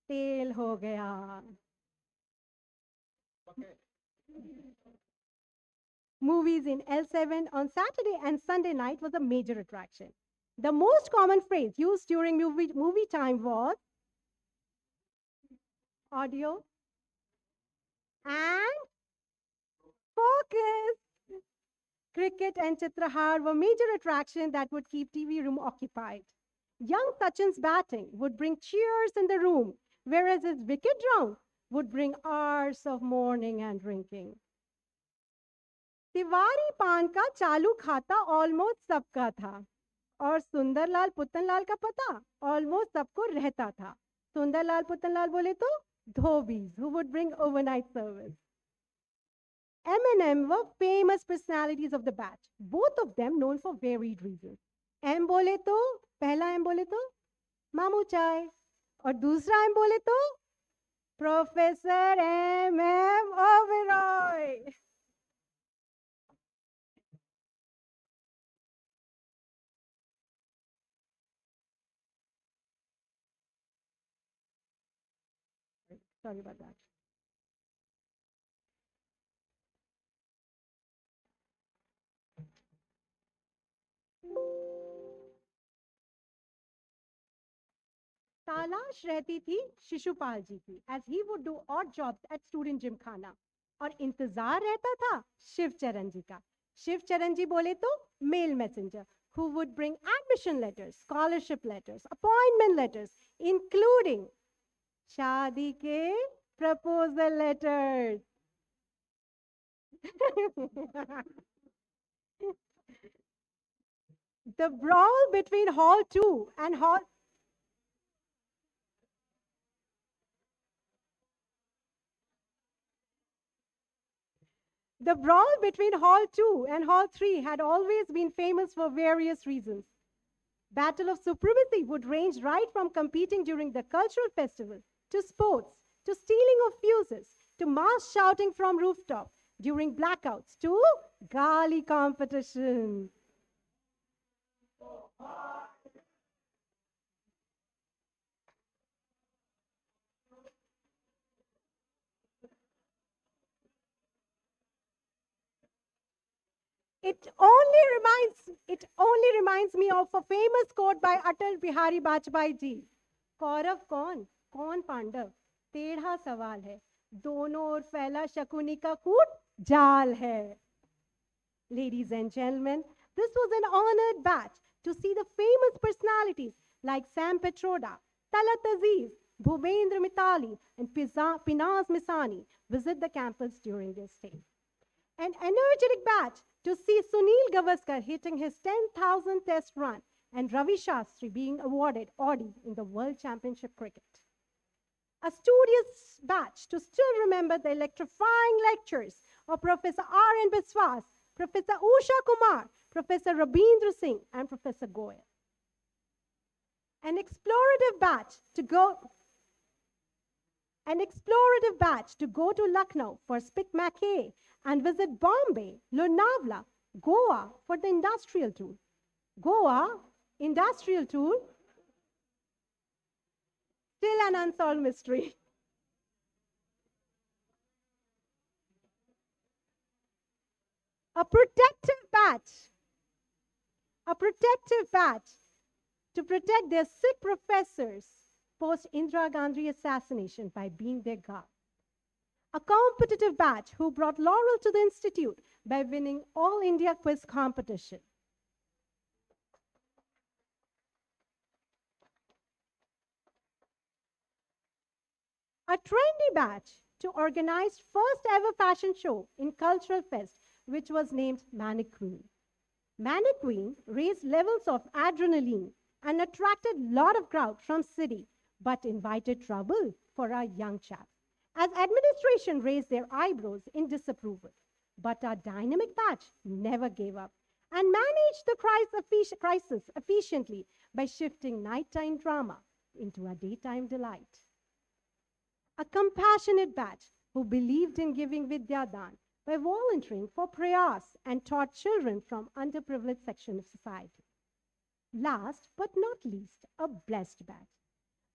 तेल हो गया. Movies in L7 on Saturday and Sunday night was a major attraction. The most common phrase used during movie time was audio and focus. Cricket and Chitrahar were major attractions that would keep TV room occupied. Young Sachin's batting would bring cheers in the room, whereas his wicket round would bring hours of mourning and drinking. Tiwari पान का चालू खाता almost सबका था और सुंदरलाल पुतनलाल का पता almost सबको रहता था. सुंदरलाल पुतनलाल बोले तो धोबीज who would bring overnight service. M and M were famous personalities of the batch, both of them known for varied reasons. M बोले तो पहला M बोले तो मामू चाय और दूसरा M बोले तो professor M Oberoi. Sorry about that. तालाश रहती थी शिशुपाल जी की as he would do odd jobs at student gymkhana और इंतजार रहता था शिवचरण जी का. शिवचरण जी बोले तो mail messenger who would bring admission letters, scholarship letters, appointment letters, including शादी के proposal letters. The brawl between Hall 2 and Hall The brawl between Hall 2 and Hall 3 had always been famous for various reasons. Battle of supremacy would range right from competing during the cultural festival, to sports, to stealing of fuses, to mass shouting from rooftop during blackouts, to gali competition. It only reminds me of a famous quote by Atal Bihari Vajpayee ji. Kaurava कौन पांडव टेढ़ा सवाल है दोनों ओर फैला शकुनी का कूट जाल है. Ladies and gentlemen, this was an honored batch to see the famous personalities like Sam Petroda, Talat Aziz, Bhupendra Mitali, and Pinaz Misani visit the campus during their stay. An energetic batch to see Sunil Gavaskar hitting his 10,000 test run and Ravi Shastri being awarded Audi in the World Championship Cricket. A studious batch to still remember the electrifying lectures of Professor R.N. Biswas, Professor Usha Kumar, Professor Rabindra Singh, and Professor Goyal. An explorative batch to go to Lucknow for Spit Mackay and visit Bombay, Lonavala, Goa for the industrial tour. Goa, industrial tour, still an unsolved mystery. A protective batch to protect their sick professors post Indira Gandhi assassination by being their guard. A competitive batch who brought laurel to the institute by winning All India quiz competition. A trendy batch to organize first ever fashion show in Cultural Fest, which was named Manic Queen. Manic Queen raised levels of adrenaline and attracted a lot of crowd from city, but invited trouble for our young chaps, as administration raised their eyebrows in disapproval. But our dynamic batch never gave up and managed the crisis efficiently by shifting nighttime drama into a daytime delight. A compassionate batch who believed in giving Vidyadan by volunteering for prayas and taught children from underprivileged section of society. Last but not least, a blessed batch.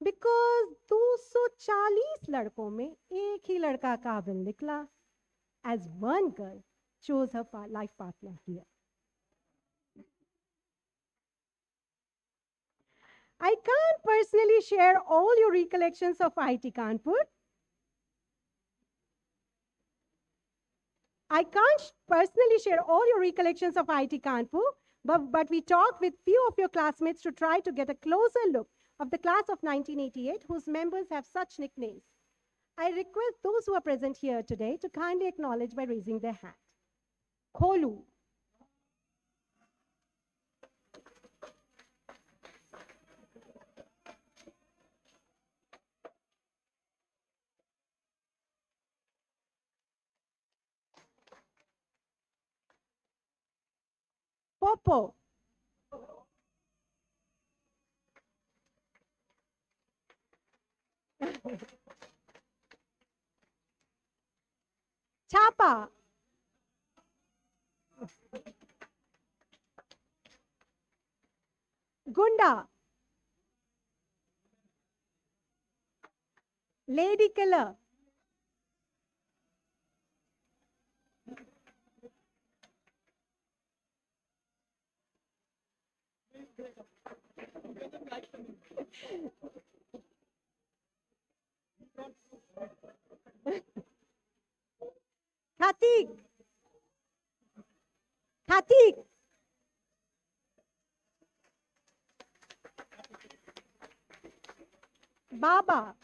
Because 204 40 लड़कों में एक ही लड़का काबिल निकला. As one girl chose her life partner here. I can't personally share all your recollections of IIT Kanpur. I can't personally share all your recollections of IIT Kanpur, but we talked with few of your classmates to try to get a closer look of the class of 1988 whose members have such nicknames. I request those who are present here today to kindly acknowledge by raising their hand. Kholu. Popo. Chapa. Gunda. Lady Killer. Khatik. Khatik. Baba.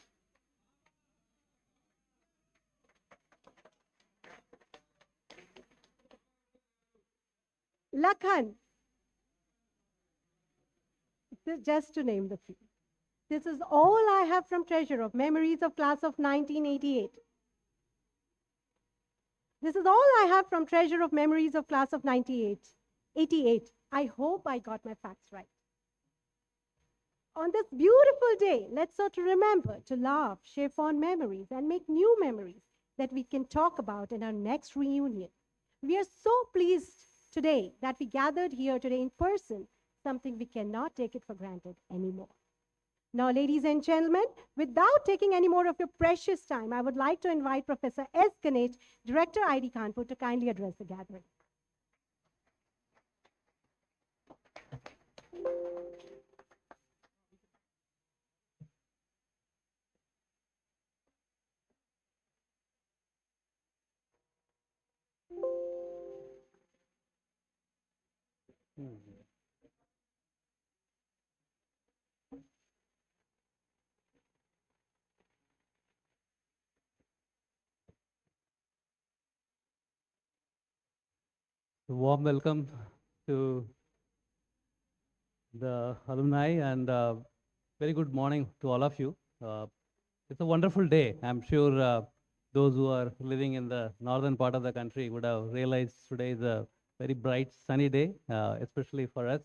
Lakhan. Just to name the few. This is all I have from Treasure of Memories of Class of 1988. This is all I have from Treasure of Memories of Class of 88. I hope I got my facts right. On this beautiful day, let's sort to remember to laugh, share fond memories, and make new memories that we can talk about in our next reunion. We are so pleased today that we gathered here today in person, something we cannot take it for granted anymore. Now, ladies and gentlemen, without taking any more of your precious time, I would like to invite Professor S. Ganesh, Director IIT Kanpur, to kindly address the gathering. A warm welcome to the alumni and very good morning to all of you. It's a wonderful day. I'm sure those who are living in the northern part of the country would have realized today is a very bright sunny day, especially for us.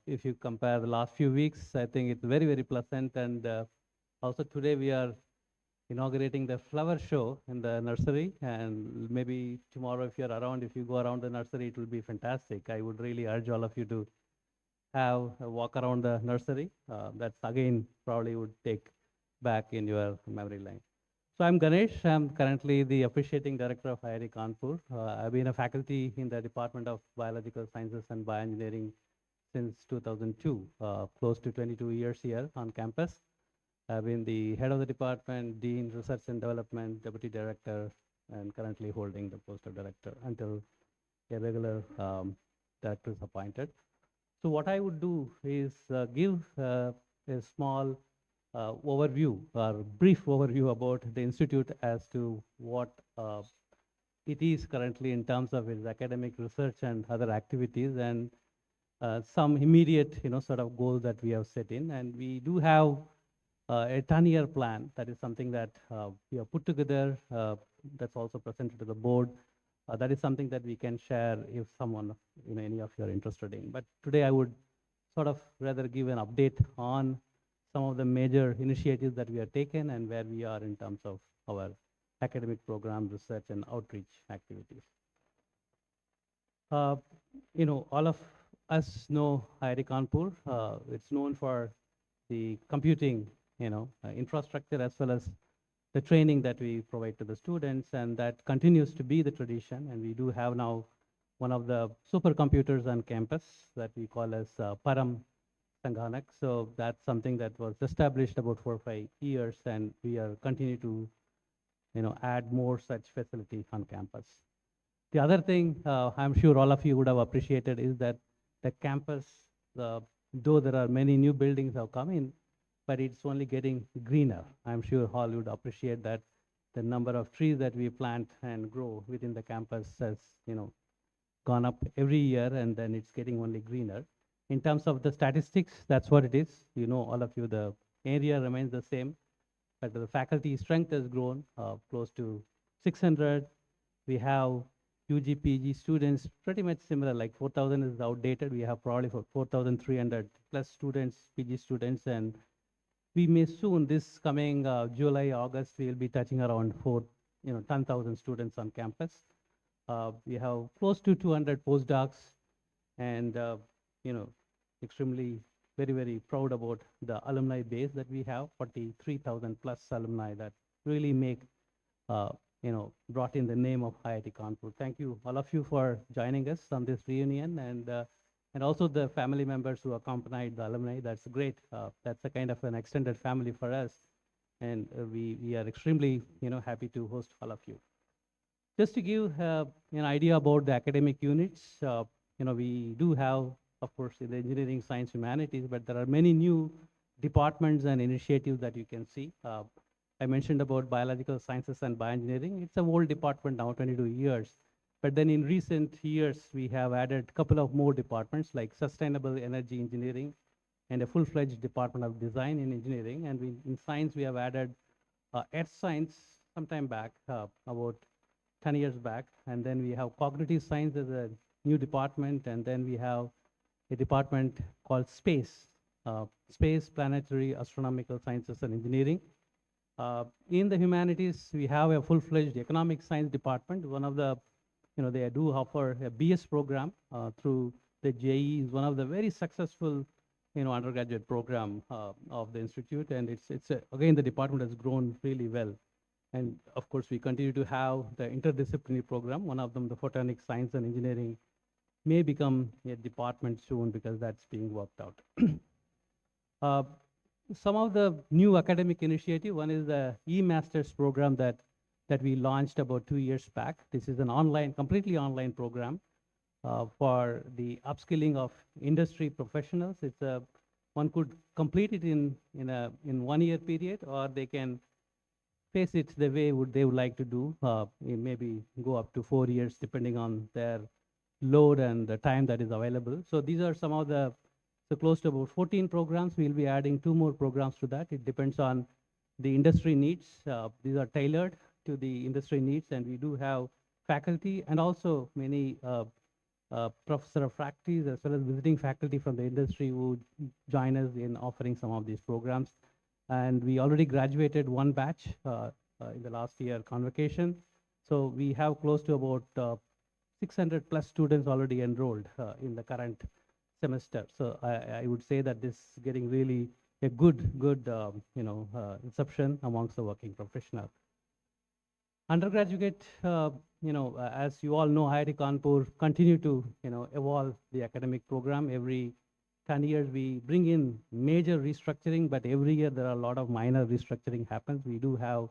If you compare the last few weeks, I think it's very, very pleasant. And also today we are inaugurating the flower show in the nursery. And maybe tomorrow, if you're around, if you go around the nursery, it will be fantastic. I would really urge all of you to have a walk around the nursery. That's again probably would take back in your memory lane. So I'm Ganesh. I'm currently the officiating director of IIT Kanpur. I've been a faculty in the Department of Biological Sciences and Bioengineering since 2002, close to 22 years here on campus. I've been the head of the department, dean, research and development, deputy director, and currently holding the post of director until a regular director is appointed. So what I would do is give a small overview or brief overview about the institute as to what it is currently in terms of its academic research and other activities, and some immediate, sort of goals that we have set in. And we do have a 10-year plan. That is something that we have put together. That's also presented to the board. That is something that we can share if someone, any of you are interested in. But today I would sort of rather give an update on some of the major initiatives that we have taken and where we are in terms of our academic program, research, and outreach activities. All of us know IIT Kanpur. It's known for the computing, infrastructure as well as the training that we provide to the students, and that continues to be the tradition. And we do have now one of the supercomputers on campus that we call as Param Sanghanak. So that's something that was established about 4 or 5 years, and we are continue to add more such facility on campus. The other thing I'm sure all of you would have appreciated is that the campus, though there are many new buildings have come in, but it's only getting greener. I'm sure all would appreciate that the number of trees that we plant and grow within the campus has, gone up every year, and then it's getting only greener. In terms of the statistics, that's what it is. All of you, the area remains the same, but the faculty strength has grown close to 600. We have UG, PG students pretty much similar, like 4,000 is outdated. We have probably for 4,300 plus students, PG students, and we may soon, this coming July, August, we'll be touching around 10,000 students on campus. We have close to 200 postdocs, and extremely very, very proud about the alumni base that we have, 43,000 plus alumni that really make, brought in the name of IIT Kanpur. Thank you, all of you, for joining us on this reunion, and also the family members who accompanied the alumni. That's great. That's a kind of an extended family for us, and we are extremely, happy to host all of you. Just to give an idea about the academic units, we do have, of course, the engineering, science, humanities, but there are many new departments and initiatives that you can see. I mentioned about biological sciences and bioengineering. It's an old department now, 22 years. But then in recent years, we have added a couple of more departments like sustainable energy engineering and a full-fledged department of design in engineering. And in science, we have added earth science sometime back, about 10 years back. And then we have cognitive science as a new department. And then we have a department called space, planetary, astronomical sciences and engineering. In the humanities, we have a full-fledged economic science department. One of the, they do offer a BS program through the JE, is one of the very successful, undergraduate program of the institute. And again, the department has grown really well. And of course, we continue to have the interdisciplinary program. One of them, the photonic science and engineering, may become a department soon because that's being worked out. Some of the new academic initiative, one is the e-masters program that we launched about 2 years back. This is an online, completely online program for the upskilling of industry professionals. One could complete it in 1 year period, or they can face it the way they would like to do. Maybe go up to 4 years depending on their load and the time that is available. So these are some of the, so close to about 14 programs. We'll be adding 2 more programs to that. It depends on the industry needs. These are tailored to the industry needs, and we do have faculty and also many professor of faculties as well as visiting faculty from the industry who join us in offering some of these programs. And we already graduated 1 batch in the last year convocation. So we have close to about 600 plus students already enrolled in the current semester. So I would say that this is getting really a good reception amongst the working professional. Undergraduate, as you all know, IIT Kanpur continue to, evolve the academic program. Every 10 years, we bring in major restructuring, but every year there are a lot of minor restructuring happens. We do have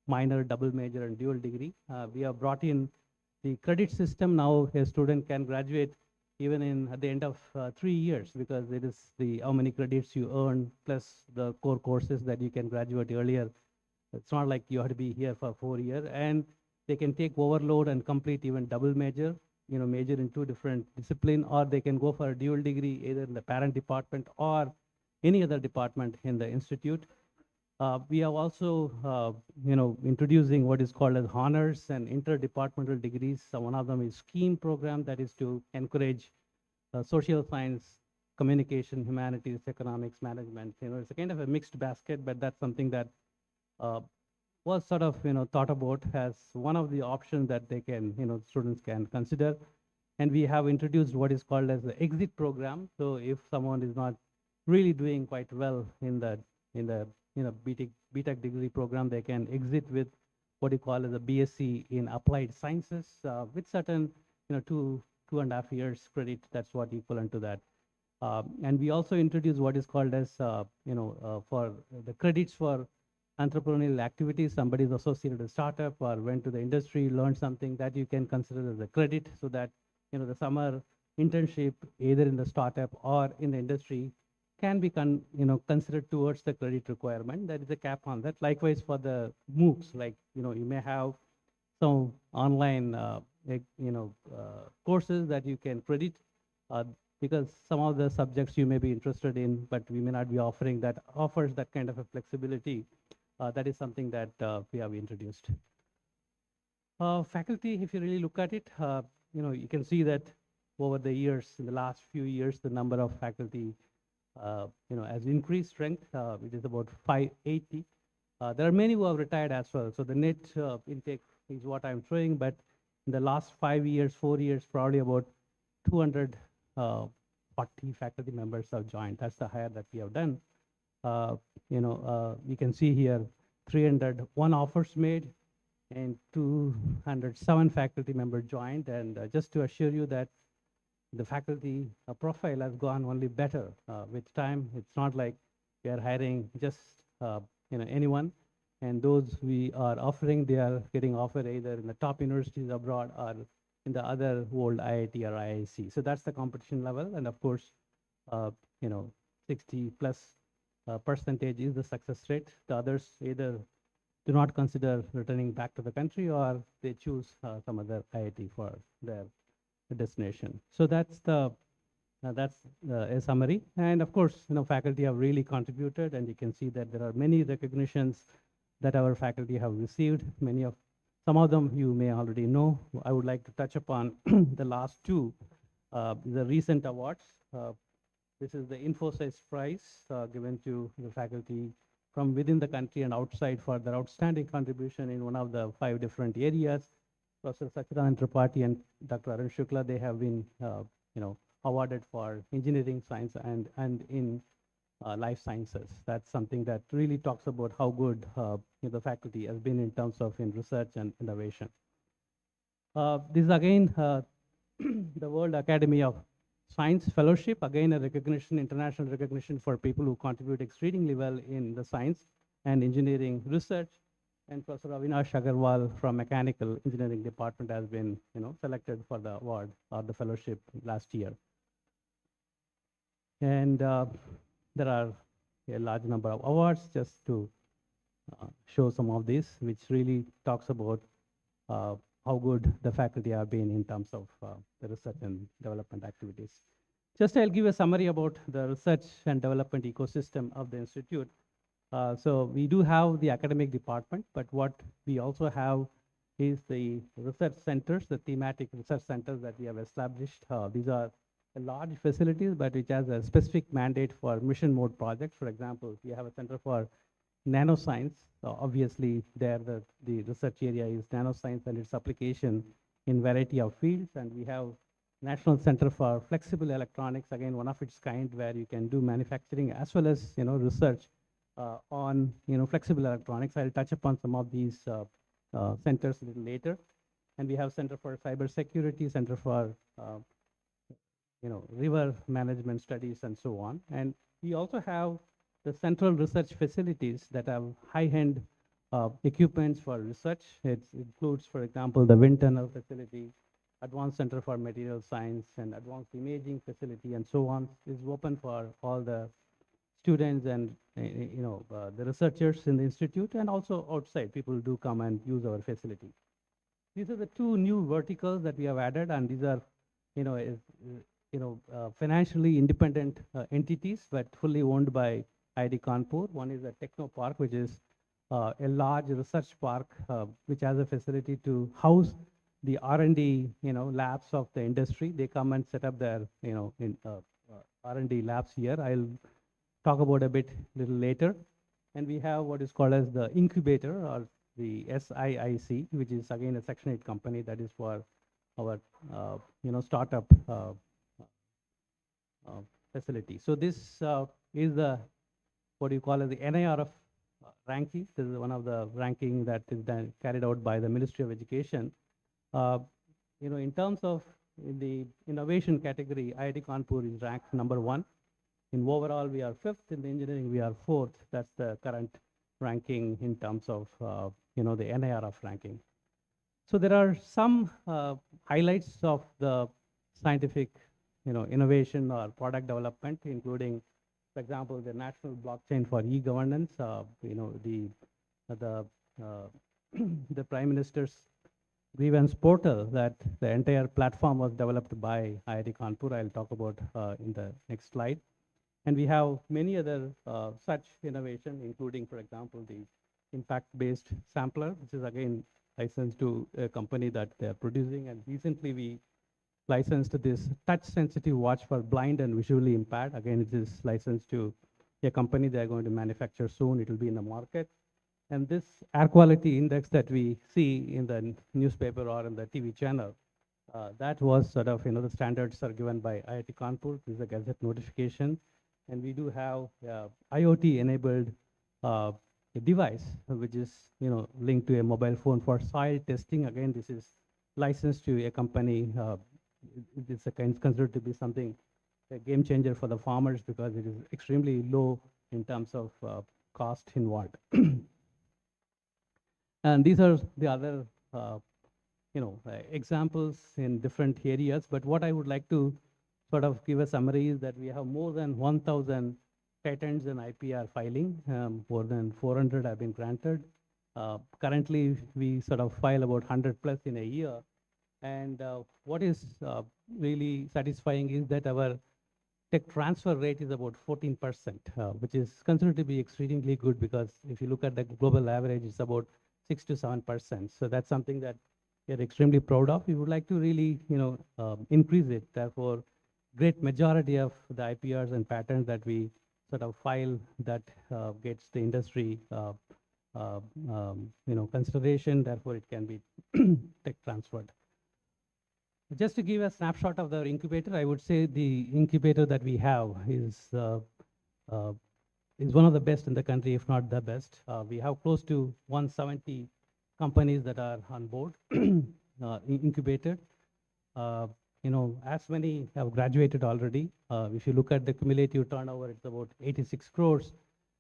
minor, double major, and dual degree. We have brought in the credit system. Now a student can graduate even at the end of 3 years, because it is how many credits you earn plus the core courses that you can graduate earlier. It's not like you have to be here for 4 years, and they can take overload and complete even double major, major in 2 different disciplines, or they can go for a dual degree either in the parent department or any other department in the institute. We have also, introducing what is called as honors and interdepartmental degrees. So one of them is SCHEME program, that is to encourage social science, communication, humanities, economics, management. It's a kind of a mixed basket, but that's something that was sort of, thought about as one of the options that they can, students can consider. And we have introduced what is called as the exit program. So if someone is not really doing quite well in the BTech degree program, they can exit with what you call as a BSc in applied sciences with certain, 2.5 years credit. That's what equivalent to that. And we also introduce what is called as, for the credits for entrepreneurial activities. Somebody is associated with a startup or went to the industry, learned something that you can consider as a credit, so that, the summer internship, either in the startup or in the industry, can be considered towards the credit requirement. There is a cap on that. Likewise for the MOOCs, like, you may have some online, courses that you can credit, uh, because some of the subjects you may be interested in, but we may not be offering that, offers that kind of a flexibility. That is something that we have introduced. Faculty, if you really look at it, you can see that over the years, in the last few years, the number of faculty, has increased strength. It is about 580. There are many who have retired as well. So the net intake is what I'm showing, but in the last 5 years, 4 years, probably about 240 faculty members have joined. That's the hire that we have done. You can see here 301 offers made and 207 faculty members joined. And just to assure you that the faculty profile has gone only better with time. It's not like we are hiring just anyone. And those we are offering, they are getting offered either in the top universities abroad or in the other world IIT or IIC. So that's the competition level. And of course, 60 plus percentage is the success rate. The others either do not consider returning back to the country or they choose some other IIT for their destination. So that's a summary. And of course, faculty have really contributed, and you can see that there are many recognitions that our faculty have received. Some of them you may already know. I would like to touch upon the last two, the recent awards. This is the Infosys Prize given to the faculty from within the country and outside for their outstanding contribution in one of the 5 different areas. Professor Sachidanand Tripathi and Dr. Arun Shukla, they have been, awarded for engineering science and in life sciences. That's something that really talks about how good the faculty has been in terms of in research and innovation. This is again the World Academy of Science Fellowship, again a recognition, international recognition for people who contribute exceedingly well in the science and engineering research. And Professor Avinash Agarwal from Mechanical Engineering Department has been, selected for the award or the fellowship last year. And there are a large number of awards, just to show some of these, which really talks about how good the faculty have been in terms of the research and development activities. Just I'll give a summary about the research and development ecosystem of the institute. So we do have the academic department, but what we also have is the research centers, the thematic research centers that we have established. These are large facilities, but which has a specific mandate for mission mode projects. For example, we have a center for nanoscience. Obviously, there the research area is nanoscience and its application in variety of fields. And we have National Center for Flexible Electronics, again, one of its kind, where you can do manufacturing as well as, research on, flexible electronics. I'll touch upon some of these centers a little later. And we have Center for Cybersecurity, Center for, river management studies, and so on. And we also have the central research facilities that have high-end equipments for research. It includes, for example, the wind tunnel facility, Advanced Center for Material Science, and Advanced Imaging facility, and so on. Is open for all the students and the researchers in the institute, and also outside people do come and use our facility. These are the 2 new verticals that we have added, and these are financially independent entities, but fully owned by IIT Kanpur. One is a Techno Park, which is a large research park which has a facility to house the R&D labs of the industry. They come and set up their R&D labs here. I'll talk about a little later. And we have what is called as the incubator, or the SIIC, which is again a Section 8 company that is for our startup facility. So this is the what you call as the NIRF rankings. This is one of the ranking that is done, carried out by the Ministry of Education. Uh, in terms of in the innovation category, IIT Kanpur is ranked number 1. In overall, we are 5th. In the engineering, we are 4th. That's the current ranking in terms of, the NIRF ranking. So there are some highlights of the scientific, innovation or product development, including, for example, the national blockchain for e-governance. The uh, the Prime Minister's grievance portal, that the entire platform was developed by IIT Kanpur. I'll talk about in the next slide. And we have many other such innovation, including, for example, the impact-based sampler, which is again licensed to a company that they're producing. And recently we licensed this touch-sensitive watch for blind and visually impaired. Again, it is licensed to a company they're going to manufacture soon. It will be in the market. And this air quality index that we see in the newspaper or in the TV channel, that was sort of, the standards are given by IIT Kanpur. This is a Gazette notification. And we do have IoT-enabled device, which is, linked to a mobile phone for soil testing. Again, this is licensed to a company. It's considered to be something, a game changer for the farmers, because it is extremely low in terms of cost involved. And these are the other, examples in different areas. But what I would like to sort of give a summary is that we have more than 1,000 patents and IPR filing. More than 400 have been granted. Currently, we sort of file about 100 plus in a year. And what is really satisfying is that our tech transfer rate is about 14%, which is considered to be extremely good, because if you look at the global average, it's about 6 to 7%. So that's something that we are extremely proud of. We would like to really, increase it. Therefore, great majority of the IPRs and patents that we sort of file, that gets the industry, consideration. Therefore, it can be tech transferred. Just to give a snapshot of the incubator, I would say the incubator that we have is one of the best in the country, if not the best. We have close to 170 companies that are on board, incubated. As many have graduated already. If you look at the cumulative turnover, it's about 86 crores.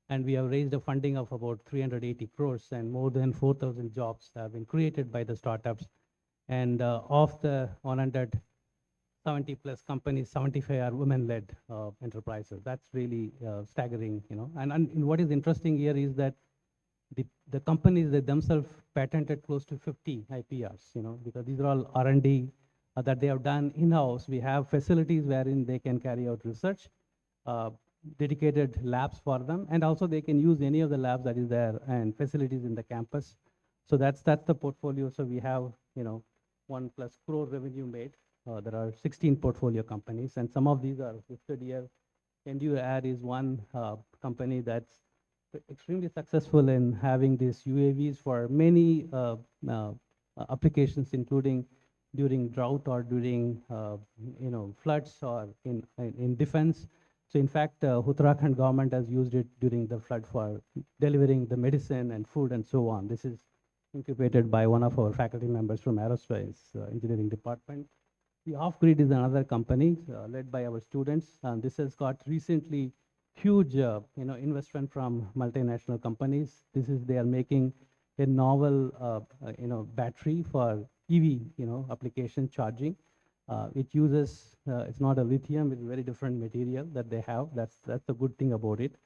And we have raised a funding of about 380 crores, and more than 4,000 jobs have been created by the startups. And of the 170 plus companies, 75 are women-led enterprises. That's really staggering, And what is interesting here is that the companies that themselves patented close to 50 IPRs, because these are all R&D that they have done in-house. We have facilities wherein they can carry out research, dedicated labs for them, and also they can use any of the labs that is there and facilities in the campus. So that's the portfolio. So we have, 1+ crore revenue made. There are 16 portfolio companies, and some of these are listed here. Air is one company that's extremely successful in having these UAVs for many applications, including during drought or during floods or in defense. So in fact, Uttarakhand government has used it during the flood for delivering the medicine and food and so on. This is incubated by one of our faculty members from aerospace engineering department. The Off-Grid is another company led by our students, and this has got recently huge investment from multinational companies. They are making a novel battery for EV application charging. It uses it's not a lithium, it's a very different material that they have. That's the good thing about it.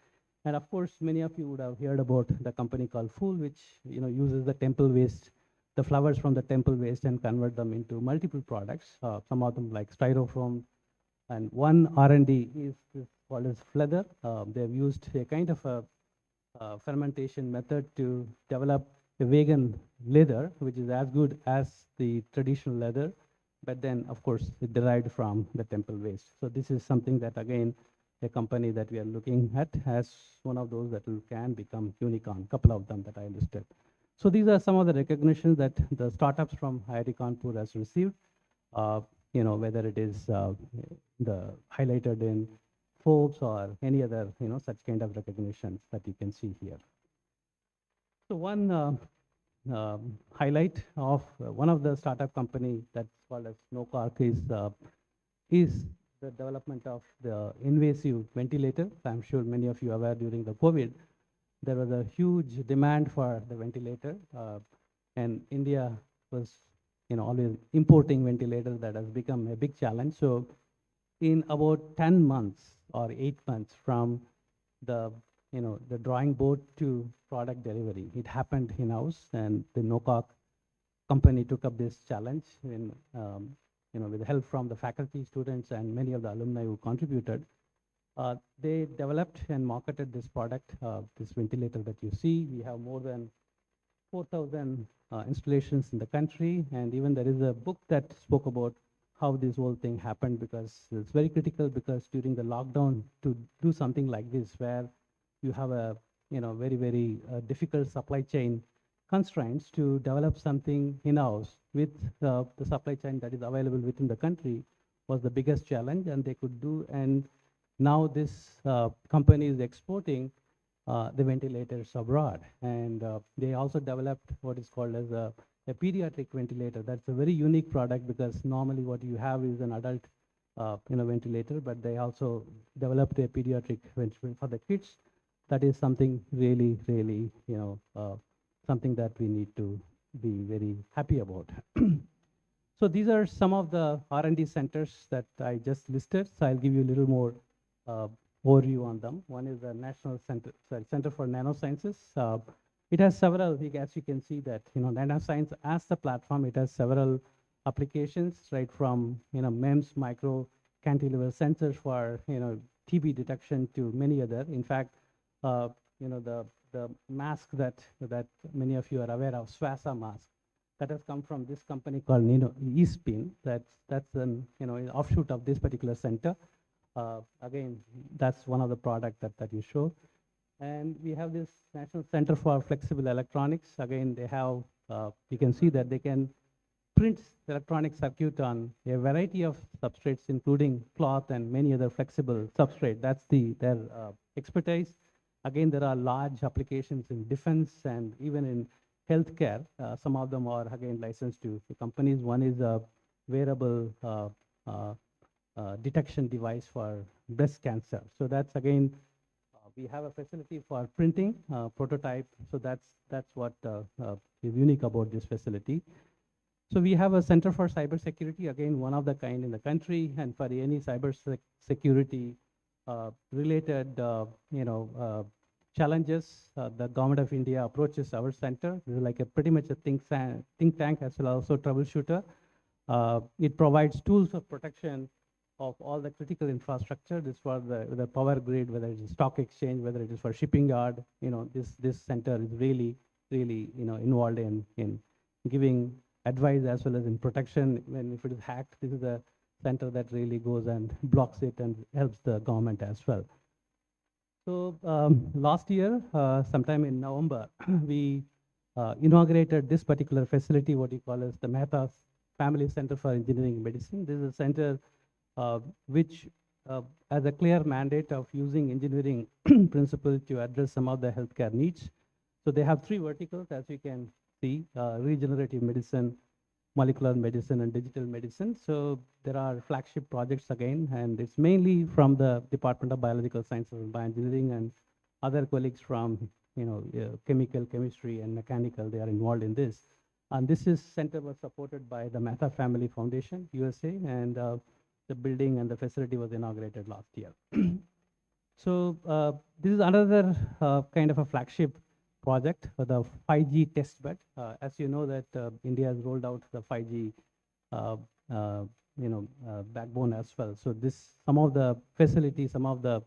And of course, many of you would have heard about the company called Fool, which uses the temple waste, the flowers from the temple waste, and convert them into multiple products. Some of them like styrofoam, and one R&D is called as Fleather. They've used a kind of a fermentation method to develop a vegan leather, which is as good as the traditional leather, but then of course it derived from the temple waste. So this is something that again a company that we are looking at as one of those that can become unicorn, couple of them that I listed. So these are some of the recognitions that the startups from IIT Kanpur has received, whether it is the highlighted in Forbes or any other, such kind of recognitions that you can see here. So one highlight of one of the startup company that's called as Snowpark is the development of the invasive ventilator. I'm sure many of you are aware during the COVID, there was a huge demand for the ventilator, and India was, always importing ventilators. That has become a big challenge. So in about 10 months or 8 months from the, the drawing board to product delivery, it happened in-house, and the NOCOC company took up this challenge with help from the faculty, students, and many of the alumni who contributed. They developed and marketed this product, this ventilator that you see. We have more than 4,000 installations in the country, and even there is a book that spoke about how this whole thing happened, because it's very critical, because during the lockdown, to do something like this, where you have a very, very difficult supply chain constraints, to develop something in-house with the supply chain that is available within the country was the biggest challenge, and they could do. And now this company is exporting the ventilators abroad, and they also developed what is called as a pediatric ventilator. That's a very unique product, because normally what you have is an adult ventilator, but they also developed a pediatric ventilator for the kids. That is something really, really, something that we need to be very happy about. So these are some of the R&D centers that I just listed. So I'll give you a little more overview on them. One is the National Center for Nanosciences. It has several, as you can see that, nanoscience as the platform, it has several applications, right from, MEMS, micro cantilever sensors for, TB detection, to many other. In fact, the mask that many of you are aware of, Swassa mask, that has come from this company called eSpin. That's an offshoot of this particular center. Again, that's one of the product that you show. And we have this National Center for Flexible Electronics. Again, they have, you can see that they can print electronic circuit on a variety of substrates, including cloth and many other flexible substrate. That's their expertise. Again, there are large applications in defense and even in healthcare. Some of them are, again, licensed to companies. One is a wearable detection device for breast cancer. So that's, again, we have a facility for printing prototype. So that's what is unique about this facility. So we have a Center for Cybersecurity, again, one of the kind in the country, and for any cybersecurity related, challenges, the Government of India approaches our center. This is like a pretty much a think tank, as well as also troubleshooter. It provides tools of protection of all the critical infrastructure. This for the power grid, whether it is stock exchange, whether it is for shipping yard. This center is really, really, involved in giving advice as well as in protection. When if it is hacked, this is a center that really goes and blocks it and helps the government as well. So last year, sometime in November, we inaugurated this particular facility, what you call as the Mehta Family Center for Engineering Medicine. This is a center which has a clear mandate of using engineering principle to address some of the healthcare needs. So they have 3 verticals, as you can see, regenerative medicine, molecular medicine, and digital medicine. So there are flagship projects again, and it's mainly from the Department of Biological Sciences and Bioengineering, and other colleagues from chemical, chemistry, and mechanical. They are involved in this. And this center was supported by the Mehta Family Foundation, USA, and the building and the facility was inaugurated last year. So this is another kind of a flagship project for the 5G test bed. As you know that India has rolled out the 5G backbone as well. So some of the facilities, some of the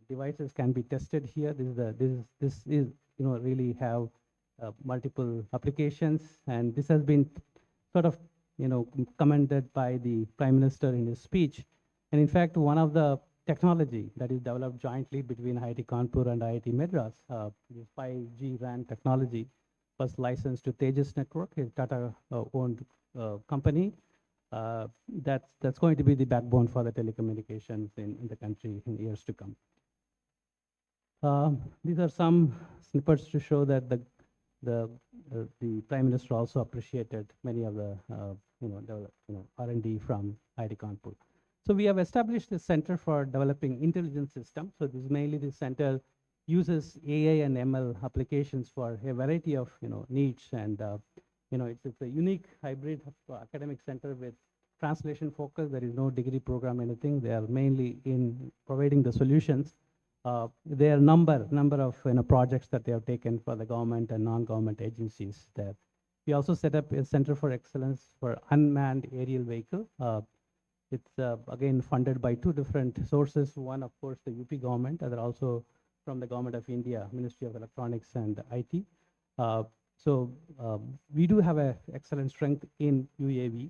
devices can be tested here. This is really have multiple applications, and this has been sort of commended by the Prime Minister in his speech. And in fact, one of the technology that is developed jointly between IIT Kanpur and IIT Madras, this 5G RAN technology, was licensed to Tejas Network, a Tata-owned company. That's going to be the backbone for the telecommunications in the country in years to come. These are some snippets to show that the the Prime Minister also appreciated many of the R&D from IIT Kanpur. So we have established this Center for Developing Intelligence Systems. So this is mainly the center uses AI and ML applications for a variety of needs, and it's a unique hybrid academic center with translation focus. There is no degree program, anything. They are mainly in providing the solutions. There are number of projects that they have taken for the government and non-government agencies there. We also set up a Center for Excellence for Unmanned Aerial Vehicle. It's again funded by two different sources. One, of course, the UP government, and also from the Government of India, Ministry of Electronics and IT. We do have an excellent strength in UAV,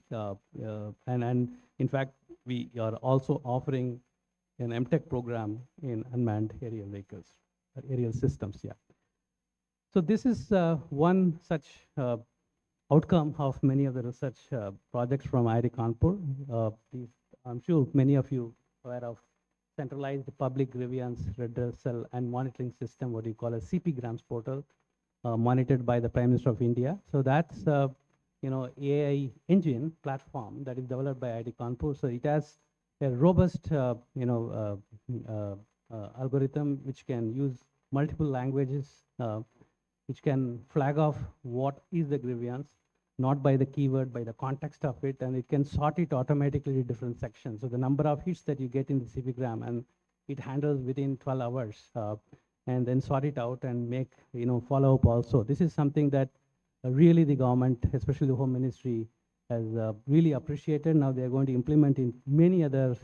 and in fact, we are also offering an MTech program in unmanned aerial vehicles, aerial systems, yeah. So this is one such outcome of many of the research projects from IIT Kanpur. I'm sure many of you are aware of centralized public grievance redressal and monitoring system, what you call a CP grams portal, monitored by the Prime Minister of India. So that's AI engine platform that is developed by IIT Kanpur. So it has a robust algorithm which can use multiple languages, which can flag off what is the grievance, not by the keyword, by the context of it, and it can sort it automatically in different sections. So the number of hits that you get in the CPgram, and it handles within 12 hours, and then sort it out and make follow up also. This is something that really the government, especially the Home Ministry, has really appreciated. Now they are going to implement in many other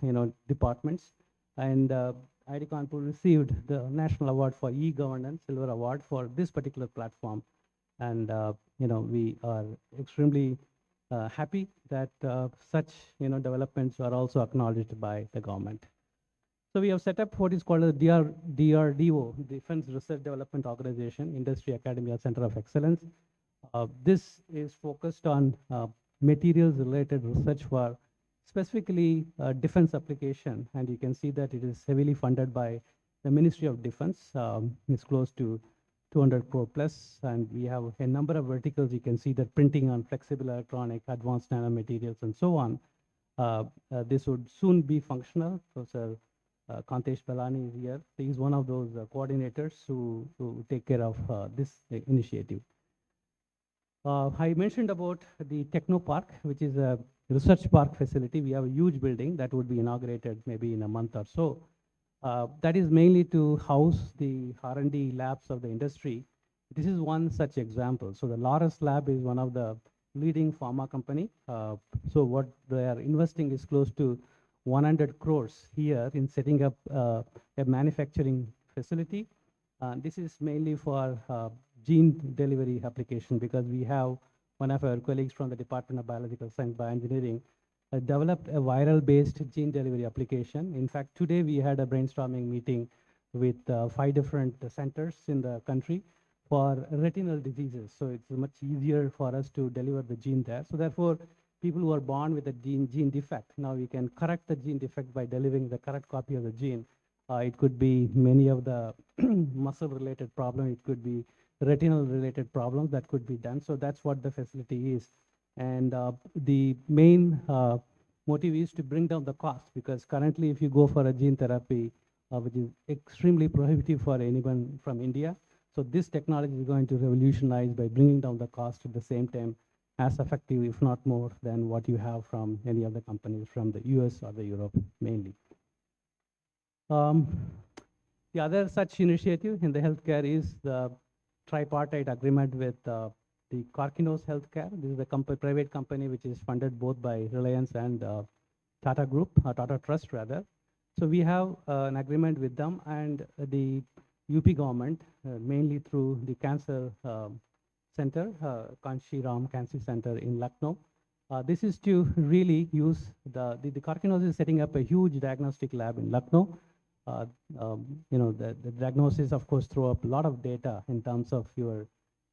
departments, and IIT Kanpur received the National Award for E-Governance, Silver Award for this particular platform. And we are extremely happy that such developments are also acknowledged by the government. So we have set up what is called a DRDO, Defense Research Development Organization, Industry Academia Center of Excellence. This is focused on materials related research for specifically defense application, and you can see that it is heavily funded by the Ministry of Defense. It's close to 200 crore plus, and we have a number of verticals. You can see that printing on flexible electronic, advanced nanomaterials, and so on. This would soon be functional. Professor Kantesh Balani is here. He is one of those coordinators who take care of this initiative. I mentioned about the Techno Park, which is a research park facility. We have a huge building that would be inaugurated maybe in a month or so. That is mainly to house the R&D labs of the industry. This is one such example. So the Laurus Lab is one of the leading pharma company. So what they are investing is close to 100 crores here in setting up a manufacturing facility. This is mainly for gene delivery application, because we have one of our colleagues from the Department of Biological Science Bioengineering developed a viral-based gene delivery application. In fact, today we had a brainstorming meeting with 5 different centers in the country for retinal diseases. So it's much easier for us to deliver the gene there. So therefore, people who are born with a gene defect, now we can correct the gene defect by delivering the correct copy of the gene. It could be many of the muscle-related problems. It could be retinal-related problems that could be done. So that's what the facility is. And the main motive is to bring down the cost, because currently if you go for a gene therapy, which is extremely prohibitive for anyone from India, so this technology is going to revolutionize by bringing down the cost at the same time as effective, if not more, than what you have from any other companies from the US or the Europe mainly. The other such initiative in the healthcare is the tripartite agreement with the Karkinos Healthcare. This is a private company which is funded both by Reliance and Tata Group, Tata Trust rather. So we have an agreement with them and the UP government, mainly through the cancer center, Kanshi Ram Cancer Center in Lucknow. This is to really use the Karkinos is setting up a huge diagnostic lab in Lucknow. The diagnosis, of course, throw up a lot of data in terms of your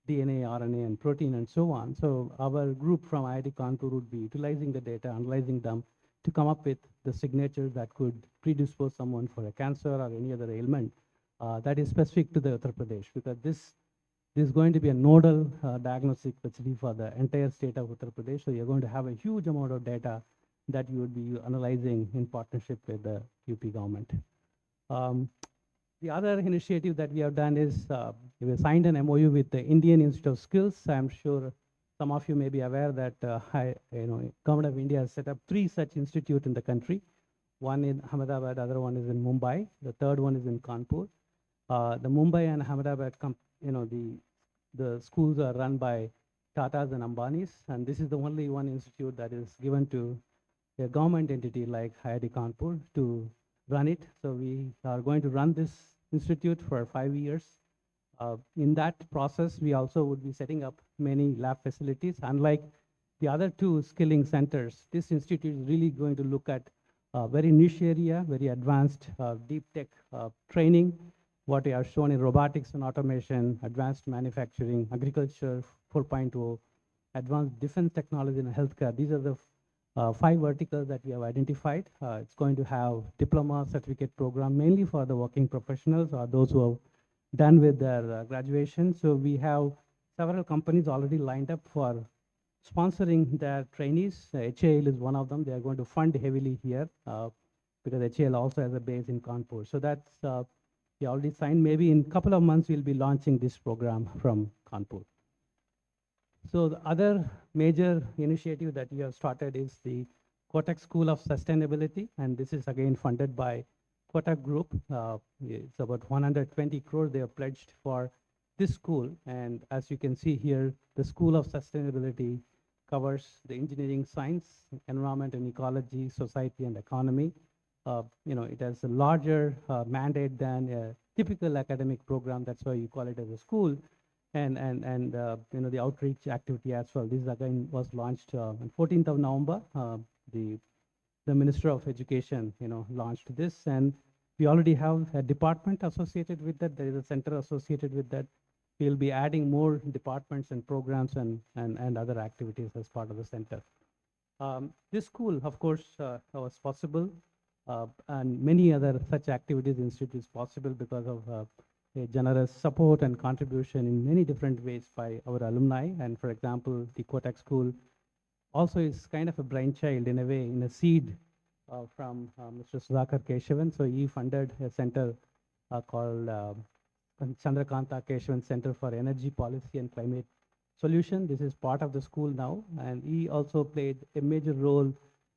DNA, RNA, and protein, and so on. So our group from IIT Kanpur would be utilizing the data, analyzing them to come up with the signatures that could predispose someone for a cancer or any other ailment. that is specific to the Uttar Pradesh, because this is going to be a nodal diagnostic facility for the entire state of Uttar Pradesh. So you're going to have a huge amount of data that you would be analyzing in partnership with the UP government. Um, the other initiative that we have done is we have signed an MOU with the Indian Institute of Skills. I'm sure some of you may be aware that Government of India has set up 3 such institutes in the country. One in Ahmedabad, other one is in Mumbai, the third one is in Kanpur. The Mumbai and Ahmedabad, the schools are run by Tatas and Ambanis, and this is the only one institute that is given to a government entity like IIT Kanpur to run it. So we are going to run this institute for 5 years. In that process, we also would be setting up many lab facilities. Unlike the other 2 skilling centers, this institute is really going to look at very niche area, very advanced deep tech training, what we have shown in robotics and automation, advanced manufacturing, agriculture 4.0, advanced defense technology and healthcare. These are the 5 verticals that we have identified. It's going to have diploma certificate program, mainly for the working professionals or those who have done with their graduation. So we have several companies already lined up for sponsoring their trainees. HAL is one of them. They are going to fund heavily here because HAL also has a base in Kanpur. So that's we already signed. Maybe in a couple of months, we'll be launching this program from Kanpur. So the other major initiative that we have started is the Kotak School of Sustainability, and this is again funded by Kotak Group. It's about 120 crores they have pledged for this school, and as you can see here, the School of Sustainability covers the engineering, science, environment and ecology, society and economy. It has a larger mandate than a typical academic program. That's why you call it as a school. And the outreach activity as well. This again was launched on 14th of November. The Minister of Education, launched this, and we already have a department associated with that. There is a center associated with that. We'll be adding more departments and programs and other activities as part of the center. This school, of course, was possible, and many other such activities institute is possible because of a generous support and contribution in many different ways by our alumni. And for example, the Kotak School also is kind of a brainchild in a way, in a seed from Mr. Sudhakar Keshavan. So he funded a center called Chandrakanta Keshavan Center for Energy Policy and Climate Solution. This is part of the school now, and he also played a major role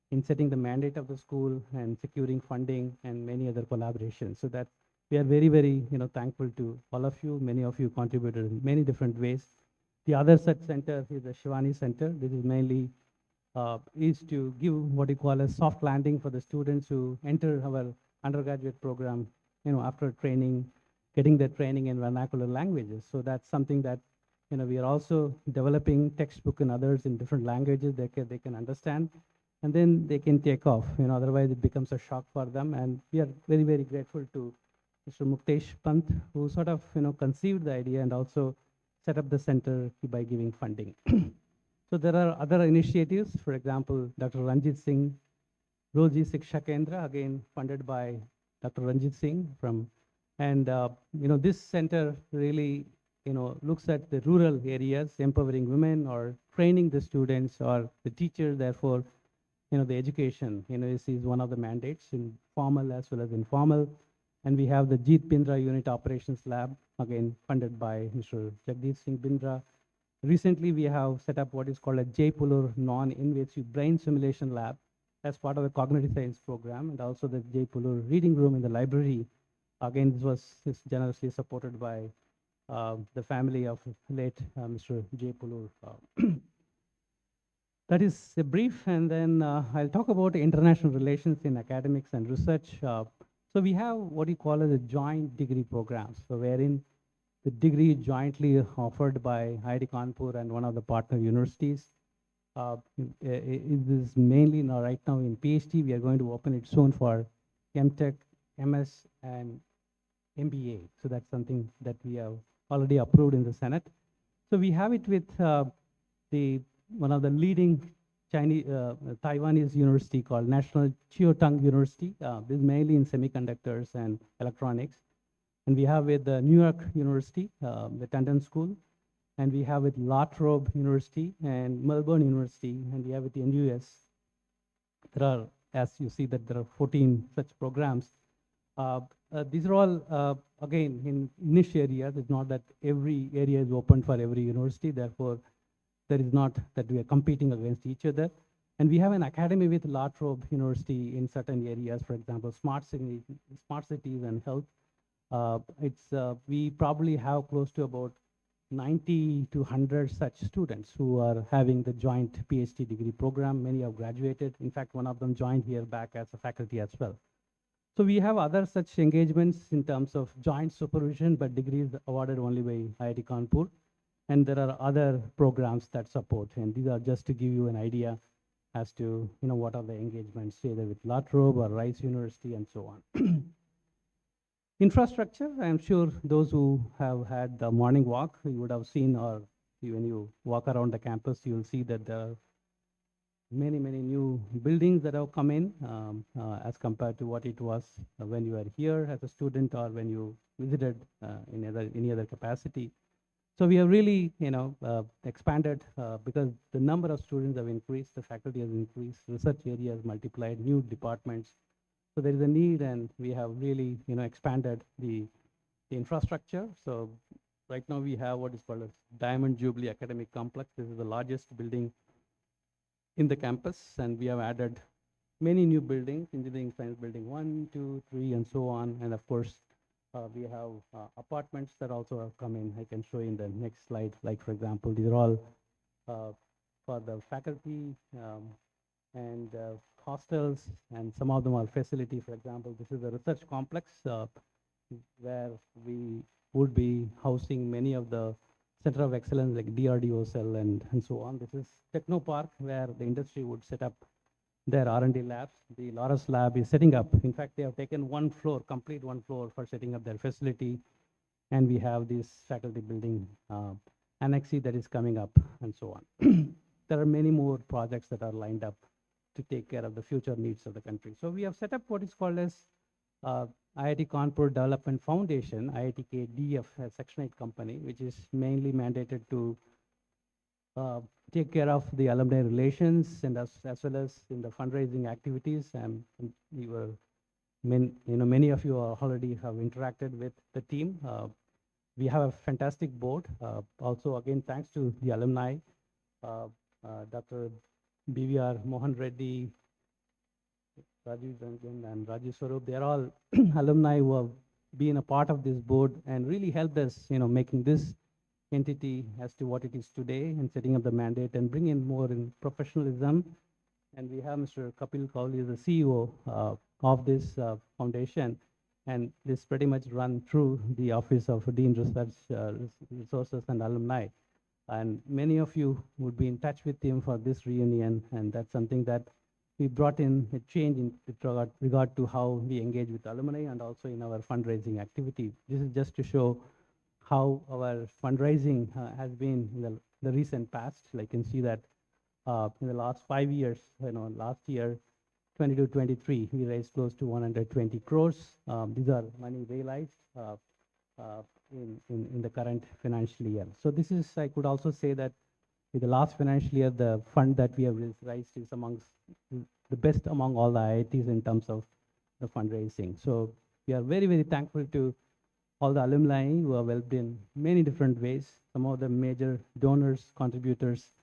in setting the mandate of the school and securing funding and many other collaborations. So that we are very, very thankful to all of you. Many of you contributed in many different ways. The other such center is the Shivani Center. This is mainly is to give what you call a soft landing for the students who enter our undergraduate program, after training, getting their training in vernacular languages. So that's something that we are also developing textbook and others in different languages they can understand, and then they can take off. Otherwise it becomes a shock for them. And we are very, very grateful to Mr. Muktesh Pant, who sort of conceived the idea and also set up the center by giving funding. So there are other initiatives. For example, Dr. Ranjit Singh Roji Shiksha Kendra, again funded by Dr. Ranjit Singh this center really looks at the rural areas, empowering women or training the students or the teachers. Therefore, the education is one of the mandates in formal as well as informal. And we have the Jeet Bindra Unit Operations Lab, again funded by Mr. Jagdeep Singh Bindra. Recently, we have set up what is called a Jaipur Non-Invasive Brain Simulation Lab as part of the cognitive science program, and also the Jaipur Reading Room in the library. Again, this was generously supported by the family of late Mr. Jaipur. That is a brief, and then I'll talk about international relations in academics and research. So we have what you call as a joint degree programs, so wherein the degree is jointly offered by IIT Kanpur and one of the partner universities. It is mainly right now in PhD. We are going to open it soon for MTech, MS, and MBA. So that's something that we have already approved in the Senate. So we have it with one of the leading Taiwanese university called National Chiao Tung University. This is mainly in semiconductors and electronics. And we have with the New York University, the Tandon School, and we have with La Trobe University and Melbourne University, and we have with the NUS. There are, as you see, that there are 14 such programs. Uh, these are all, again, in niche areas. It's not that every area is open for every university. Therefore, there is not that we are competing against each other. And we have an academy with La Trobe University in certain areas, for example, smart cities and health. We probably have close to about 90 to 100 such students who are having the joint PhD degree program. Many have graduated. In fact, one of them joined here back as a faculty as well. So we have other such engagements in terms of joint supervision, but degrees awarded only by IIT Kanpur. And there are other programs that support. And these are just to give you an idea as to what are the engagements, either with La Trobe or Rice University and so on. Infrastructure, I'm sure those who have had the morning walk, you would have seen, or when you walk around the campus, you will see that there are many new buildings that have come in as compared to what it was when you were here as a student or when you visited in any other capacity. So we have really, expanded because the number of students have increased, the faculty has increased, research areas multiplied, new departments. So there is a need, and we have really, expanded the infrastructure. So right now we have what is called a Diamond Jubilee Academic Complex. This is the largest building in the campus, and we have added many new buildings, Engineering Science Building 1, 2, 3, and so on. And of course, we have apartments that also have come in. I can show you in the next slide. Like, for example, these are all for the faculty and hostels, and some of them are facility. For example, this is a research complex where we would be housing many of the center of excellence like DRDO cell and so on. This is Techno Park, where the industry would set up their R&D labs. The Loris lab is setting up. In fact, they have taken one floor, complete one floor for setting up their facility. And we have this faculty building annexee that is coming up and so on. There are many more projects that are lined up to take care of the future needs of the country. So we have set up what is called as IIT Kanpur Development Foundation, IITK-DF, a Section 8 company, which is mainly mandated to take care of the alumni relations and as well as in the fundraising activities. And we were, many of you already have interacted with the team. We have a fantastic board. Also, again, thanks to the alumni, Dr. BVR Mohan Reddy, Rajiv Ranjan, and Rajiv Swarup. They are all alumni who have been a part of this board and really helped us, making this entity as to what it is today and setting up the mandate and bring in more in professionalism. And we have Mr. Kapil Kaul, is the CEO of this foundation, and this pretty much run through the Office of Dean Research Resources and Alumni. And many of you would be in touch with him for this reunion, and that's something that we brought in a change in regard to how we engage with alumni and also in our fundraising activity. This is just to show how our fundraising has been in the recent past. Like you can see that in the last 5 years, last year, 22-23, we raised close to 120 crores. These are money realized in the current financial year. So this is, I could also say that in the last financial year, the fund that we have raised is amongst the best among all the IITs in terms of the fundraising. So we are very thankful to all the alumni who have helped in many different ways. Some of the major donors, contributors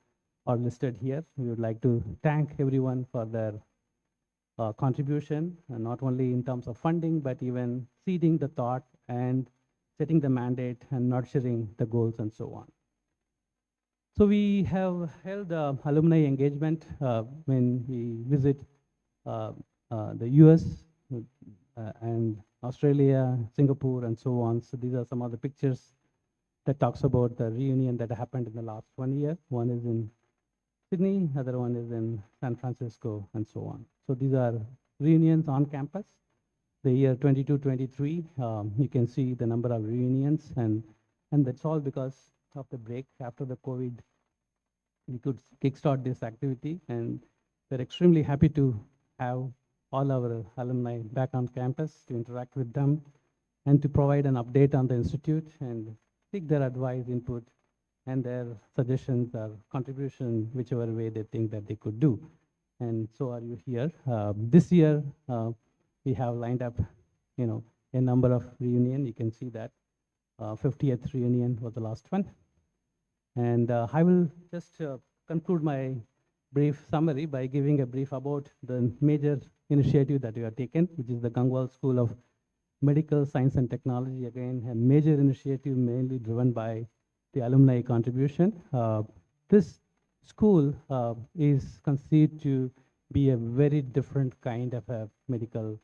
are listed here. We would like to thank everyone for their contribution, not only in terms of funding, but even seeding the thought and setting the mandate and nurturing the goals and so on. So we have held alumni engagement when we visit the US and Australia, Singapore, and so on. So these are some of the pictures that talks about the reunion that happened in the last 1 year. One is in Sydney, other one is in San Francisco, and so on. So these are reunions on campus. The year 22-23, you can see the number of reunions, and that's all because of the break after the COVID. We could kickstart this activity, and we're extremely happy to have all our alumni back on campus to interact with them and to provide an update on the institute and seek their advice, input, and their suggestions or contribution, whichever way they think that they could do. And so are you here. This year, we have lined up, you know, a number of reunion. You can see that 50th reunion was the last one. And I will just conclude my brief summary by giving a brief about the major initiative that we have taken, which is the Gangwal School of Medical Science and Technology. Again, a major initiative mainly driven by the alumni contribution. This school is conceived to be a very different kind of a medical